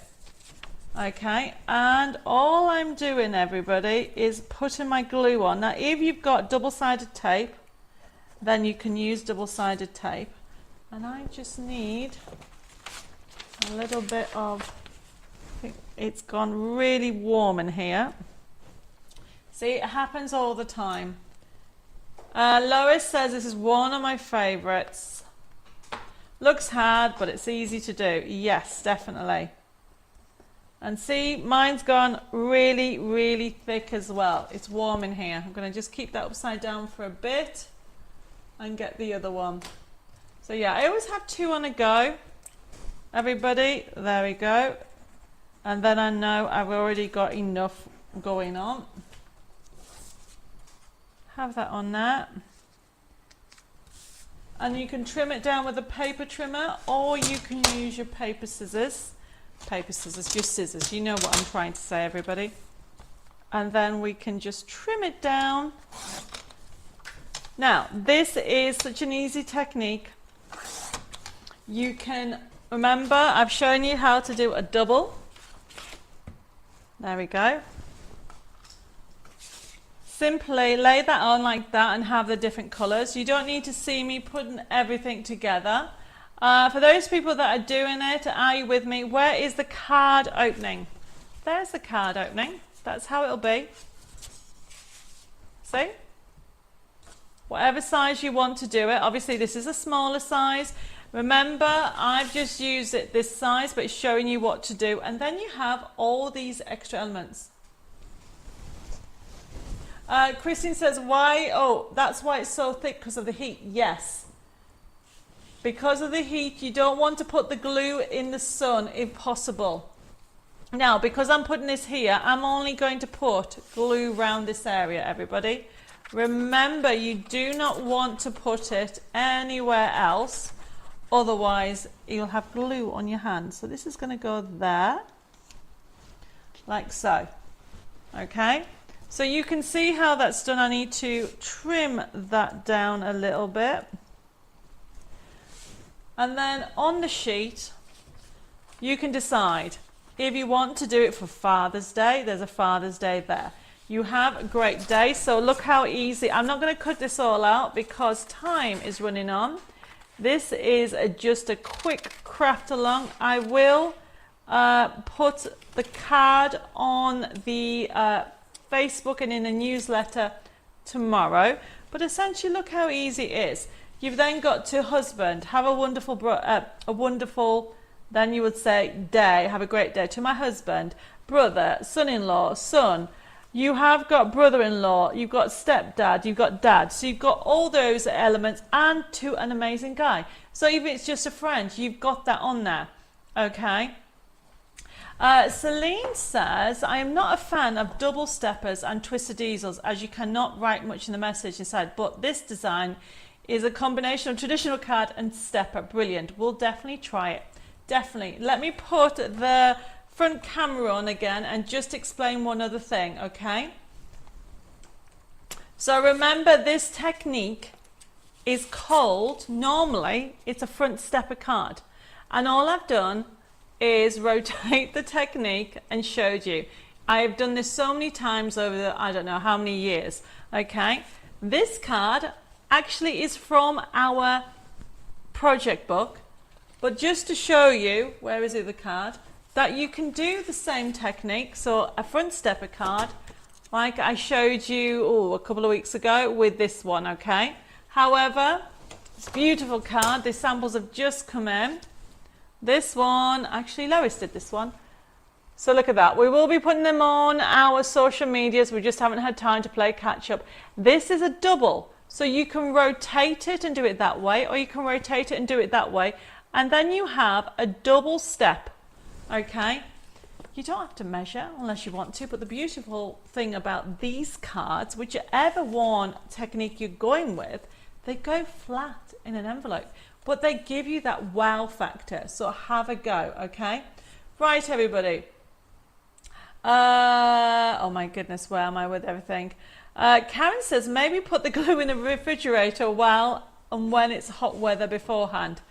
Okay, and all I'm doing, everybody, is putting my glue on. Now, if you've got double-sided tape, then you can use double-sided tape. And I just need a little bit of, I think it's gone really warm in here. See, it happens all the time. Lois says this is one of my favorites. Looks hard, but it's easy to do. Yes, definitely. And see, mine's gone really, really thick as well. It's warm in here. I'm going to just keep that upside down for a bit and get the other one. So yeah, I always have two on a go. Everybody, there we go. And then I know I've already got enough going on. Have that on there. And you can trim it down with a paper trimmer, or you can use your paper scissors. Paper scissors, just scissors. You know what I'm trying to say, everybody. And then we can just trim it down. Now, this is such an easy technique. You can, remember, I've shown you how to do a double. There we go. Simply lay that on like that and have the different colors. You don't need to see me putting everything together. For those people that are doing it, are you with me? Where is the card opening? There's the card opening. That's how it'll be. See? Whatever size you want to do it. Obviously, this is a smaller size. Remember, I've just used it this size, but it's showing you what to do. And then you have all these extra elements. Christine says, why? Oh, that's why it's so thick, because of the heat. Yes. Because of the heat, you don't want to put the glue in the sun if possible. Now, because I'm putting this here, I'm only going to put glue around this area, everybody. Remember, you do not want to put it anywhere else, otherwise you'll have glue on your hand. So this is going to go there, like so. Okay, so you can see how that's done. I need to trim that down a little bit. And then on the sheet, you can decide. if you want to do it for Father's Day, there's a Father's Day there. You have a great day. So look how easy. I'm not going to cut this all out because time is running on. This is just a quick craft along. I will put the card on the Facebook and in the newsletter tomorrow. But essentially, look how easy it is. You've then got to husband, have a wonderful, then you would say day, have a great day. To my husband, brother, son-in-law, son. You have got brother-in-law, you've got stepdad, you've got dad. So you've got all those elements, and to an amazing guy. So even if it's just a friend, you've got that on there. Okay. Celine says, I am not a fan of double steppers and twisted easels as you cannot write much in the message inside, but this design is a combination of traditional card and stepper. Brilliant. We'll definitely try it. Definitely. Let me put the front camera on again and just explain one other thing, okay? So remember, this technique is called, normally it's a front stepper card, and all I've done is rotate the technique and showed you. I have done this so many times over the, I don't know how many years, okay? This card actually is from our project book, but just to show you, where is it, the card, that you can do the same technique. So a front stepper card, like I showed you a couple of weeks ago with this one, okay? However, it's a beautiful card. The samples have just come in. This one, actually Lois did this one. So look at that. We will be putting them on our social medias. We just haven't had time to play catch up. This is a double. So you can rotate it and do it that way, or you can rotate it and do it that way. And then you have a double step. Okay, you don't have to measure unless you want to, but the beautiful thing about these cards, whichever one technique you're going with, they go flat in an envelope, but they give you that wow factor. So have a go, okay? Right, everybody. Oh my goodness, where am I with everything? Karen says maybe put the glue in the refrigerator while and when it's hot weather beforehand.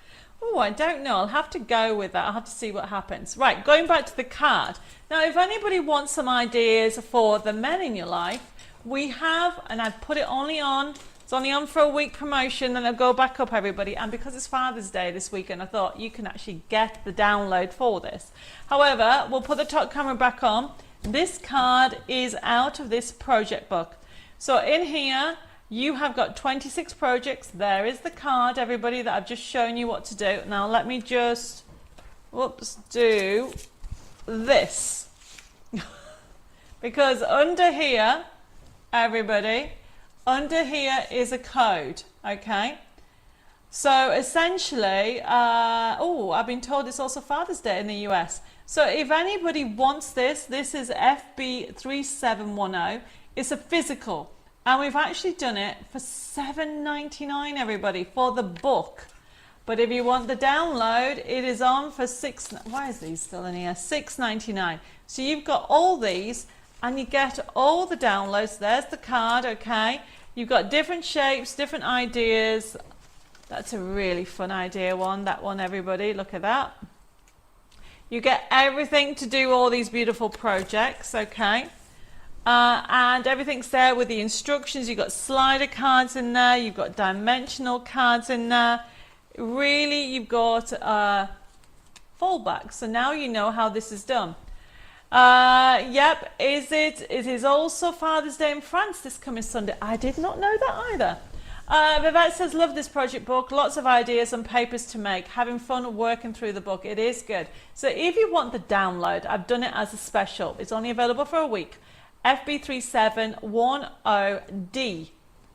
Oh, I don't know. I'll have to go with that. I'll have to see what happens. Right, going back to the card. Now, if anybody wants some ideas for the men in your life, we have, and I've put it only on, it's only on for a week promotion, and I'll go back up, everybody. And because it's Father's Day this weekend, I thought you can actually get the download for this. However, we'll put the top camera back on. This card is out of this project book. So in here, you have got 26 projects. There is the card, everybody, that I've just shown you what to do. Now let me just, do this. Because under here, everybody, under here is a code, okay? So essentially, I've been told it's also Father's Day in the US. So if anybody wants this is FB3710. It's a physical. And we've actually done it for $7.99, everybody, for the book. But if you want the download, it is on for why is these still in here? $6.99. So you've got all these, and you get all the downloads. There's the card, okay? You've got different shapes, different ideas. That's a really fun idea one, that one, everybody. Look at that. You get everything to do all these beautiful projects, okay? And everything's there with the instructions. You've got slider cards in there, you've got dimensional cards in there. Really, you've got fallbacks. So now you know how this is done. Yep, it is also Father's Day in France this coming Sunday. I did not know that either. Vivette says, love this project book, lots of ideas and papers to make, having fun working through the book. It is good. So if you want the download, I've done it as a special. It's only available for a week. FB3710D,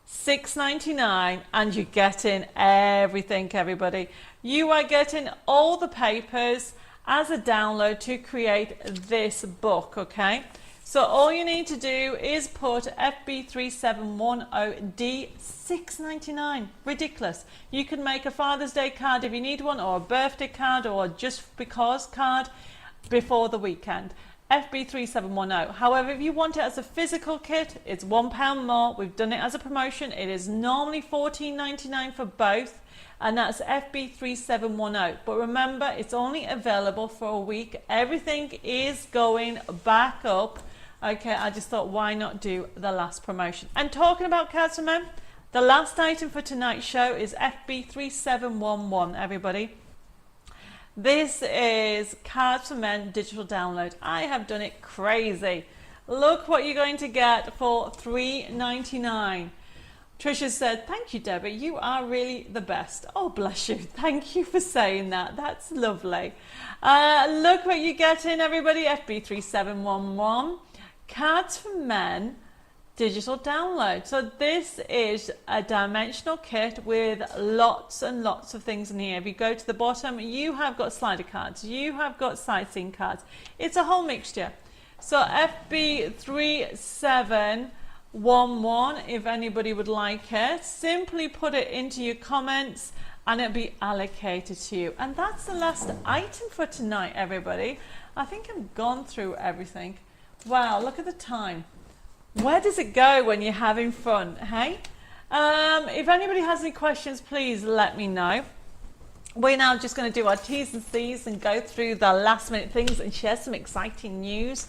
$6.99, and you're getting everything, everybody. You are getting all the papers as a download to create this book, okay? So all you need to do is put FB3710D, $6.99. Ridiculous. You can make a Father's Day card if you need one, or a birthday card, or just because card before the weekend. FB3710. However, if you want it as a physical kit, it's £1 more. We've done it as a promotion. It is normally $14.99 for both, and that's FB3710. But remember, it's only available for a week. Everything is going back up. Okay, I just thought, why not do the last promotion? And talking about Cards for Men, the last item for tonight's show is FB3711, everybody. This is Cards for Men digital download. I have done it crazy. Look what you're going to get for $3.99. Trisha said, thank you, Debbie. You are really the best. Oh, bless you. Thank you for saying that. That's lovely. Look what you're getting, everybody. FB3711. Cards for Men digital download. So this is a dimensional kit with lots and lots of things in here. If you go to the bottom, you have got slider cards, you have got sightseeing cards. It's a whole mixture. So FB3711, if anybody would like it, simply put it into your comments and it'll be allocated to you. And that's the last item for tonight, everybody. I think I've gone through everything. Wow, look at the time. Where does it go when you're having fun, hey? If anybody has any questions, please let me know. We're now just going to do our T's and C's and go through the last minute things and share some exciting news.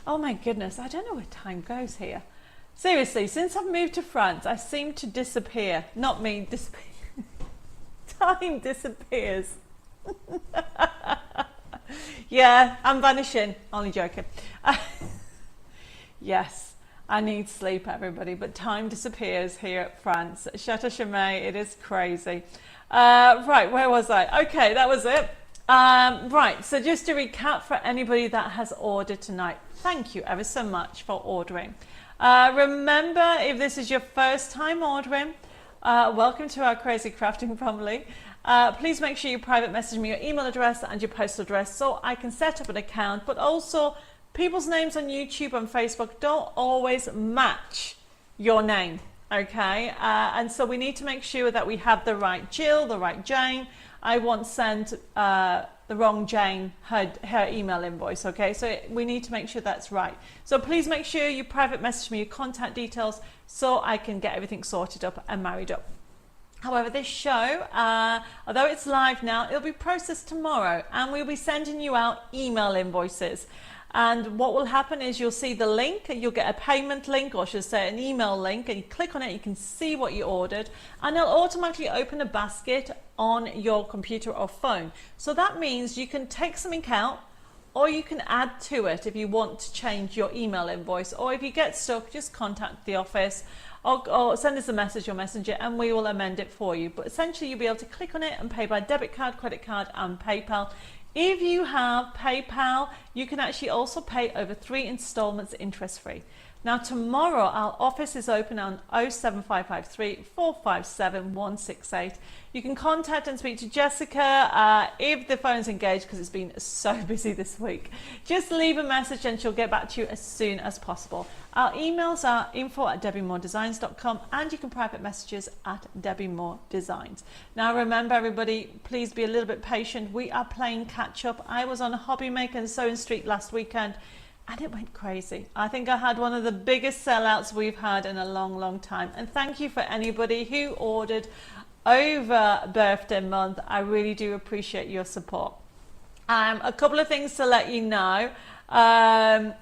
Oh my goodness, I don't know where time goes here. Seriously, since I've moved to France, I seem to disappear. Not me, disappear. Time disappears. Yeah, I'm vanishing. Only joking. Yes. I need sleep, everybody, but time disappears here at France. Chateau Chimay, it is crazy. Right, where was I? Okay, that was it. Right, so just to recap for anybody that has ordered tonight, thank you ever so much for ordering. Remember, if this is your first time ordering, welcome to our crazy crafting family. Please make sure you private message me your email address and your postal address so I can set up an account, but also people's names on YouTube and Facebook don't always match your name, okay? And so we need to make sure that we have the right Jill, the right Jane. I once sent the wrong Jane her email invoice, okay? So we need to make sure that's right. So please make sure you private message me your contact details so I can get everything sorted up and married up. However, this show, although it's live now, it'll be processed tomorrow and we'll be sending you out email invoices. And what will happen is you'll see the link, you'll get a payment link, or I should say an email link, and you click on it, you can see what you ordered, and it'll automatically open a basket on your computer or phone. So that means you can take something out, or you can add to it if you want to change your email invoice, or if you get stuck, just contact the office, or send us a message or messenger, and we will amend it for you. But essentially, you'll be able to click on it and pay by debit card, credit card, and PayPal. If you have PayPal, you can actually also pay over 3 installments interest-free. Now tomorrow our office is open on 07553 457 168. You can contact and speak to Jessica if the phone's engaged, because it's been so busy this week. Just leave a message and she'll get back to you as soon as possible. Our emails are info@debbiemoredesigns.com, and you can private messages at Debbie More Designs. Now remember, everybody, please be a little bit patient. We are playing catch up. I was on a Hobby Maker and Sewing Street last weekend and it went crazy. I think I had one of the biggest sellouts we've had in a long, long time. And thank you for anybody who ordered over birthday month. I really do appreciate your support. A couple of things to let you know. I've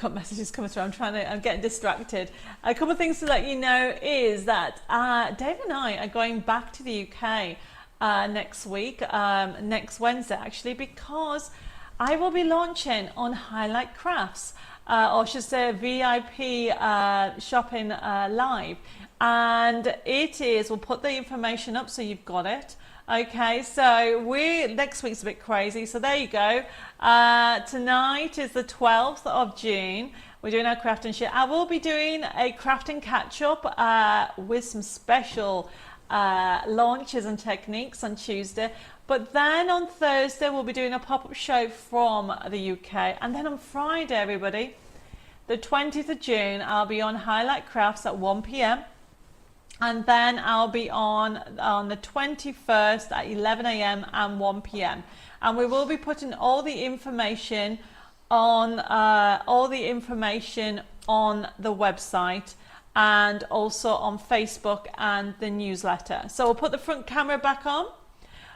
got messages coming through. I'm getting distracted. A couple of things to let you know is that Dave and I are going back to the UK next week, next Wednesday actually, because I will be launching on Highlight Crafts, or I should say VIP shopping live. And it is, we'll put the information up so you've got it. Okay, so next week's a bit crazy, so there you go. Tonight is the 12th of June. We're doing our craft and share. I will be doing a craft and catch up with some special launches and techniques on Tuesday. But then on Thursday, we'll be doing a pop-up show from the UK. And then on Friday, everybody, the 20th of June, I'll be on Highlight Crafts at 1 p.m. And then I'll be on the 21st at 11 a.m. and 1 p.m. And we will be putting all the information on all the information on the website and also on Facebook and the newsletter. So we'll put the front camera back on.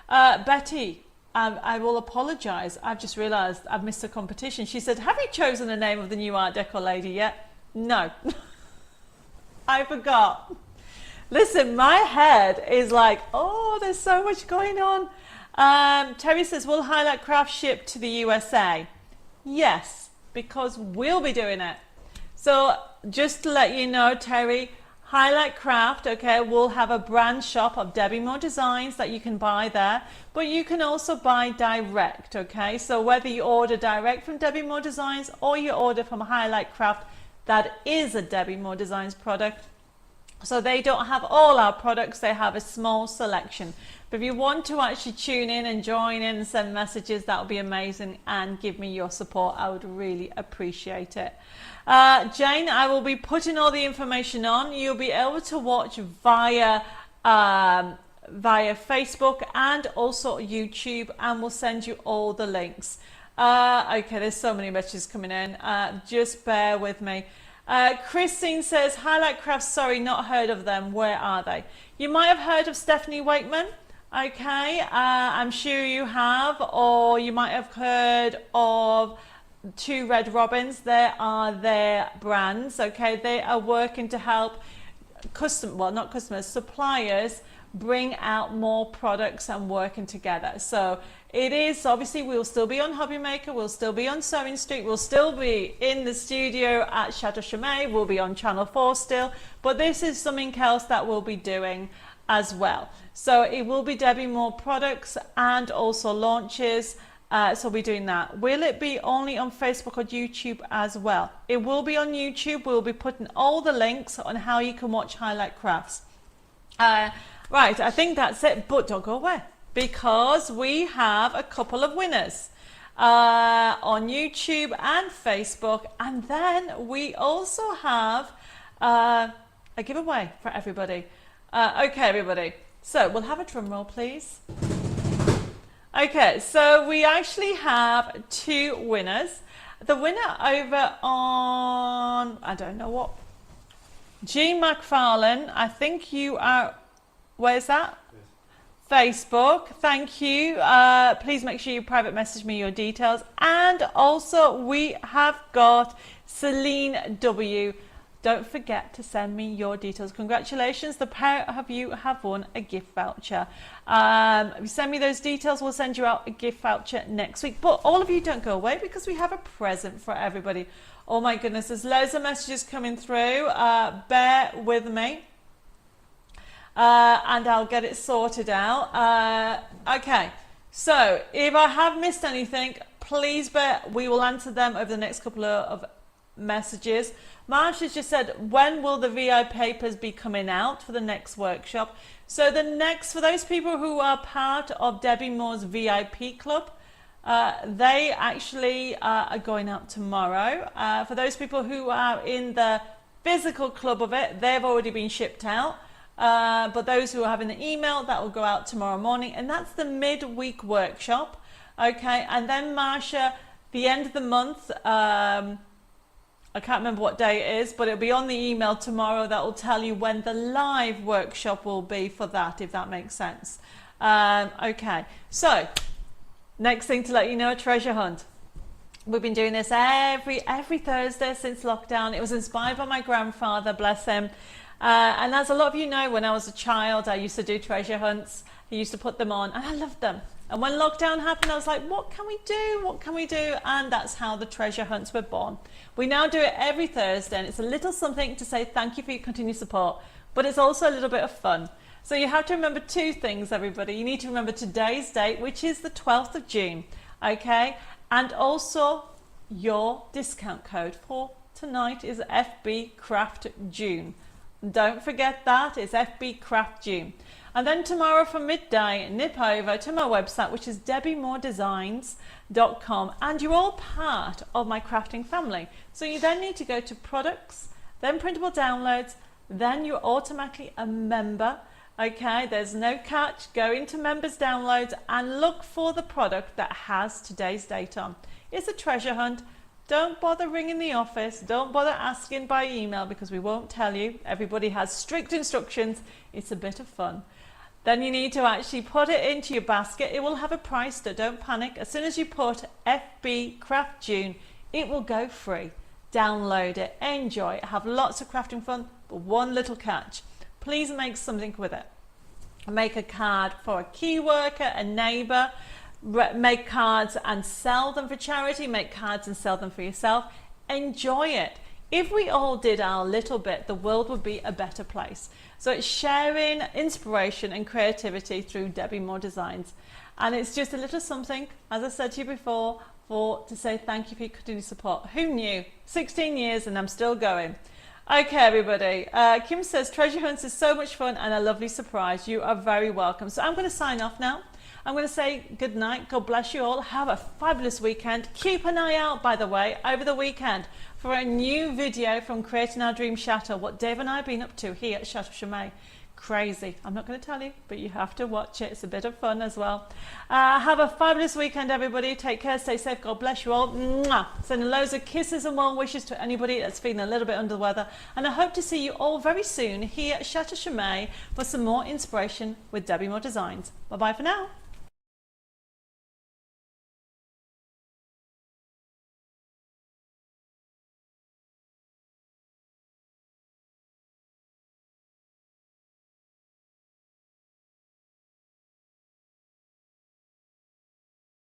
Betty, I will apologise. I've just realised I've missed a competition. She said, have you chosen the name of the new Art Deco lady yet? No. I forgot. Listen, my head is like, oh, there's so much going on. Terry says, will Highlight Craft ship to the USA? Yes, because we'll be doing it. So just to let you know, Terry, Highlight Craft, okay, we'll have a brand shop of Debbie Moore Designs that you can buy there, but you can also buy direct, okay? So whether you order direct from Debbie Moore Designs or you order from Highlight Craft, that is a Debbie Moore Designs product. So they don't have all our products, they have a small selection. But if you want to actually tune in and join in and send messages, that would be amazing, and give me your support. I would really appreciate it. Jane, I will be putting all the information on. You'll be able to watch via Facebook and also YouTube, and we'll send you all the links. Okay, there's so many messages coming in. Just bear with me. Christine says, Highlight Crafts, sorry, not heard of them. Where are they? You might have heard of Stephanie Wakeman. Okay, I'm sure you have, or you might have heard of Two Red Robins. They are their brands. Okay, they are working to help suppliers bring out more products and working together. So it is, obviously we'll still be on Hobby Maker, we'll still be on Sewing Street, we'll still be in the studio at Chateau Chimay, we'll be on Channel 4 still, but this is something else that we'll be doing as well. So it will be Debbie Moore products and also launches. So we'll be doing that. Will it be only on Facebook or YouTube as well? It will be on YouTube. We'll be putting all the links on how you can watch Highlight Crafts. Right, I think that's it, but don't go away, because we have a couple of winners on YouTube and Facebook, and then we also have a giveaway for everybody. Okay, everybody, so we'll have a drum roll, please. Okay, so we actually have two winners. The winner over on, I don't know what, Jean McFarlane, I think you are, where's that? Yes. Facebook, thank you. Please make sure you private message me your details. And also we have got Celine W. Don't forget to send me your details. Congratulations, the pair of you have won a gift voucher. If you send me those details, we'll send you out a gift voucher next week. But all of you don't go away, because we have a present for everybody. Oh my goodness, there's loads of messages coming through. Bear with me. And I'll get it sorted out. Okay, so if I have missed anything, please we will answer them over the next couple of messages. Marsh has just said, when will the VI papers be coming out for the next workshop? So for those people who are part of Debbie Moore's VIP club, they actually are going out tomorrow. For those people who are in the physical club of it, they've already been shipped out. But those who are having the email, that will go out tomorrow morning, and that's the midweek workshop. Okay, and then Marsha, the end of the month, I can't remember what day it is, but it'll be on the email tomorrow. That will tell you when the live workshop will be for that, if that makes sense. Okay, so next thing to let you know, treasure hunt. We've been doing this every Thursday since lockdown. It was inspired by my grandfather, bless him. And as a lot of you know, when I was a child, I used to do treasure hunts. I used to put them on, and I loved them. And when lockdown happened, I was like, what can we do? What can we do? And that's how the treasure hunts were born. We now do it every Thursday, and it's a little something to say thank you for your continued support, but it's also a little bit of fun. So you have to remember two things, everybody. You need to remember today's date, which is the 12th of June, okay? And also your discount code for tonight is FB Craft June. Don't forget that, it's FB Craft June. And then tomorrow from midday, nip over to my website, which is debbiemoredesigns.com, and you're all part of my crafting family. So you then need to go to products, then printable downloads, then you're automatically a member. Okay, there's no catch. Go into members downloads and look for the product that has today's date on. It's a treasure hunt. Don't bother ringing the office. Don't bother asking by email because we won't tell you. Everybody has strict instructions. It's a bit of fun. Then you need to actually put it into your basket. It will have a price, so don't panic. As soon as you put FB Craft June, it will go free. Download it, enjoy it, have lots of crafting fun, but one little catch. Please make something with it. Make a card for a key worker, a neighbour. Make cards and sell them for charity. Make cards and sell them for yourself. Enjoy it. If we all did our little bit, the world would be a better place. So it's sharing inspiration and creativity through Debbie Moore Designs. And it's just a little something, as I said to you before, to say thank you for your continued support. Who knew? 16 years and I'm still going. Okay, everybody. Kim says, Treasure Hunts is so much fun and a lovely surprise. You are very welcome. So I'm going to sign off now. I'm going to say good night. God bless you all. Have a fabulous weekend. Keep an eye out, by the way, over the weekend for a new video from Creating Our Dream Chateau, what Dave and I have been up to here at Chateau Chimay. Crazy. I'm not going to tell you, but you have to watch it. It's a bit of fun as well. Have a fabulous weekend, everybody. Take care. Stay safe. God bless you all. Mwah. Sending loads of kisses and well wishes to anybody that's feeling a little bit under the weather. And I hope to see you all very soon here at Chateau Chimay for some more inspiration with Debbie Moore Designs. Bye-bye for now.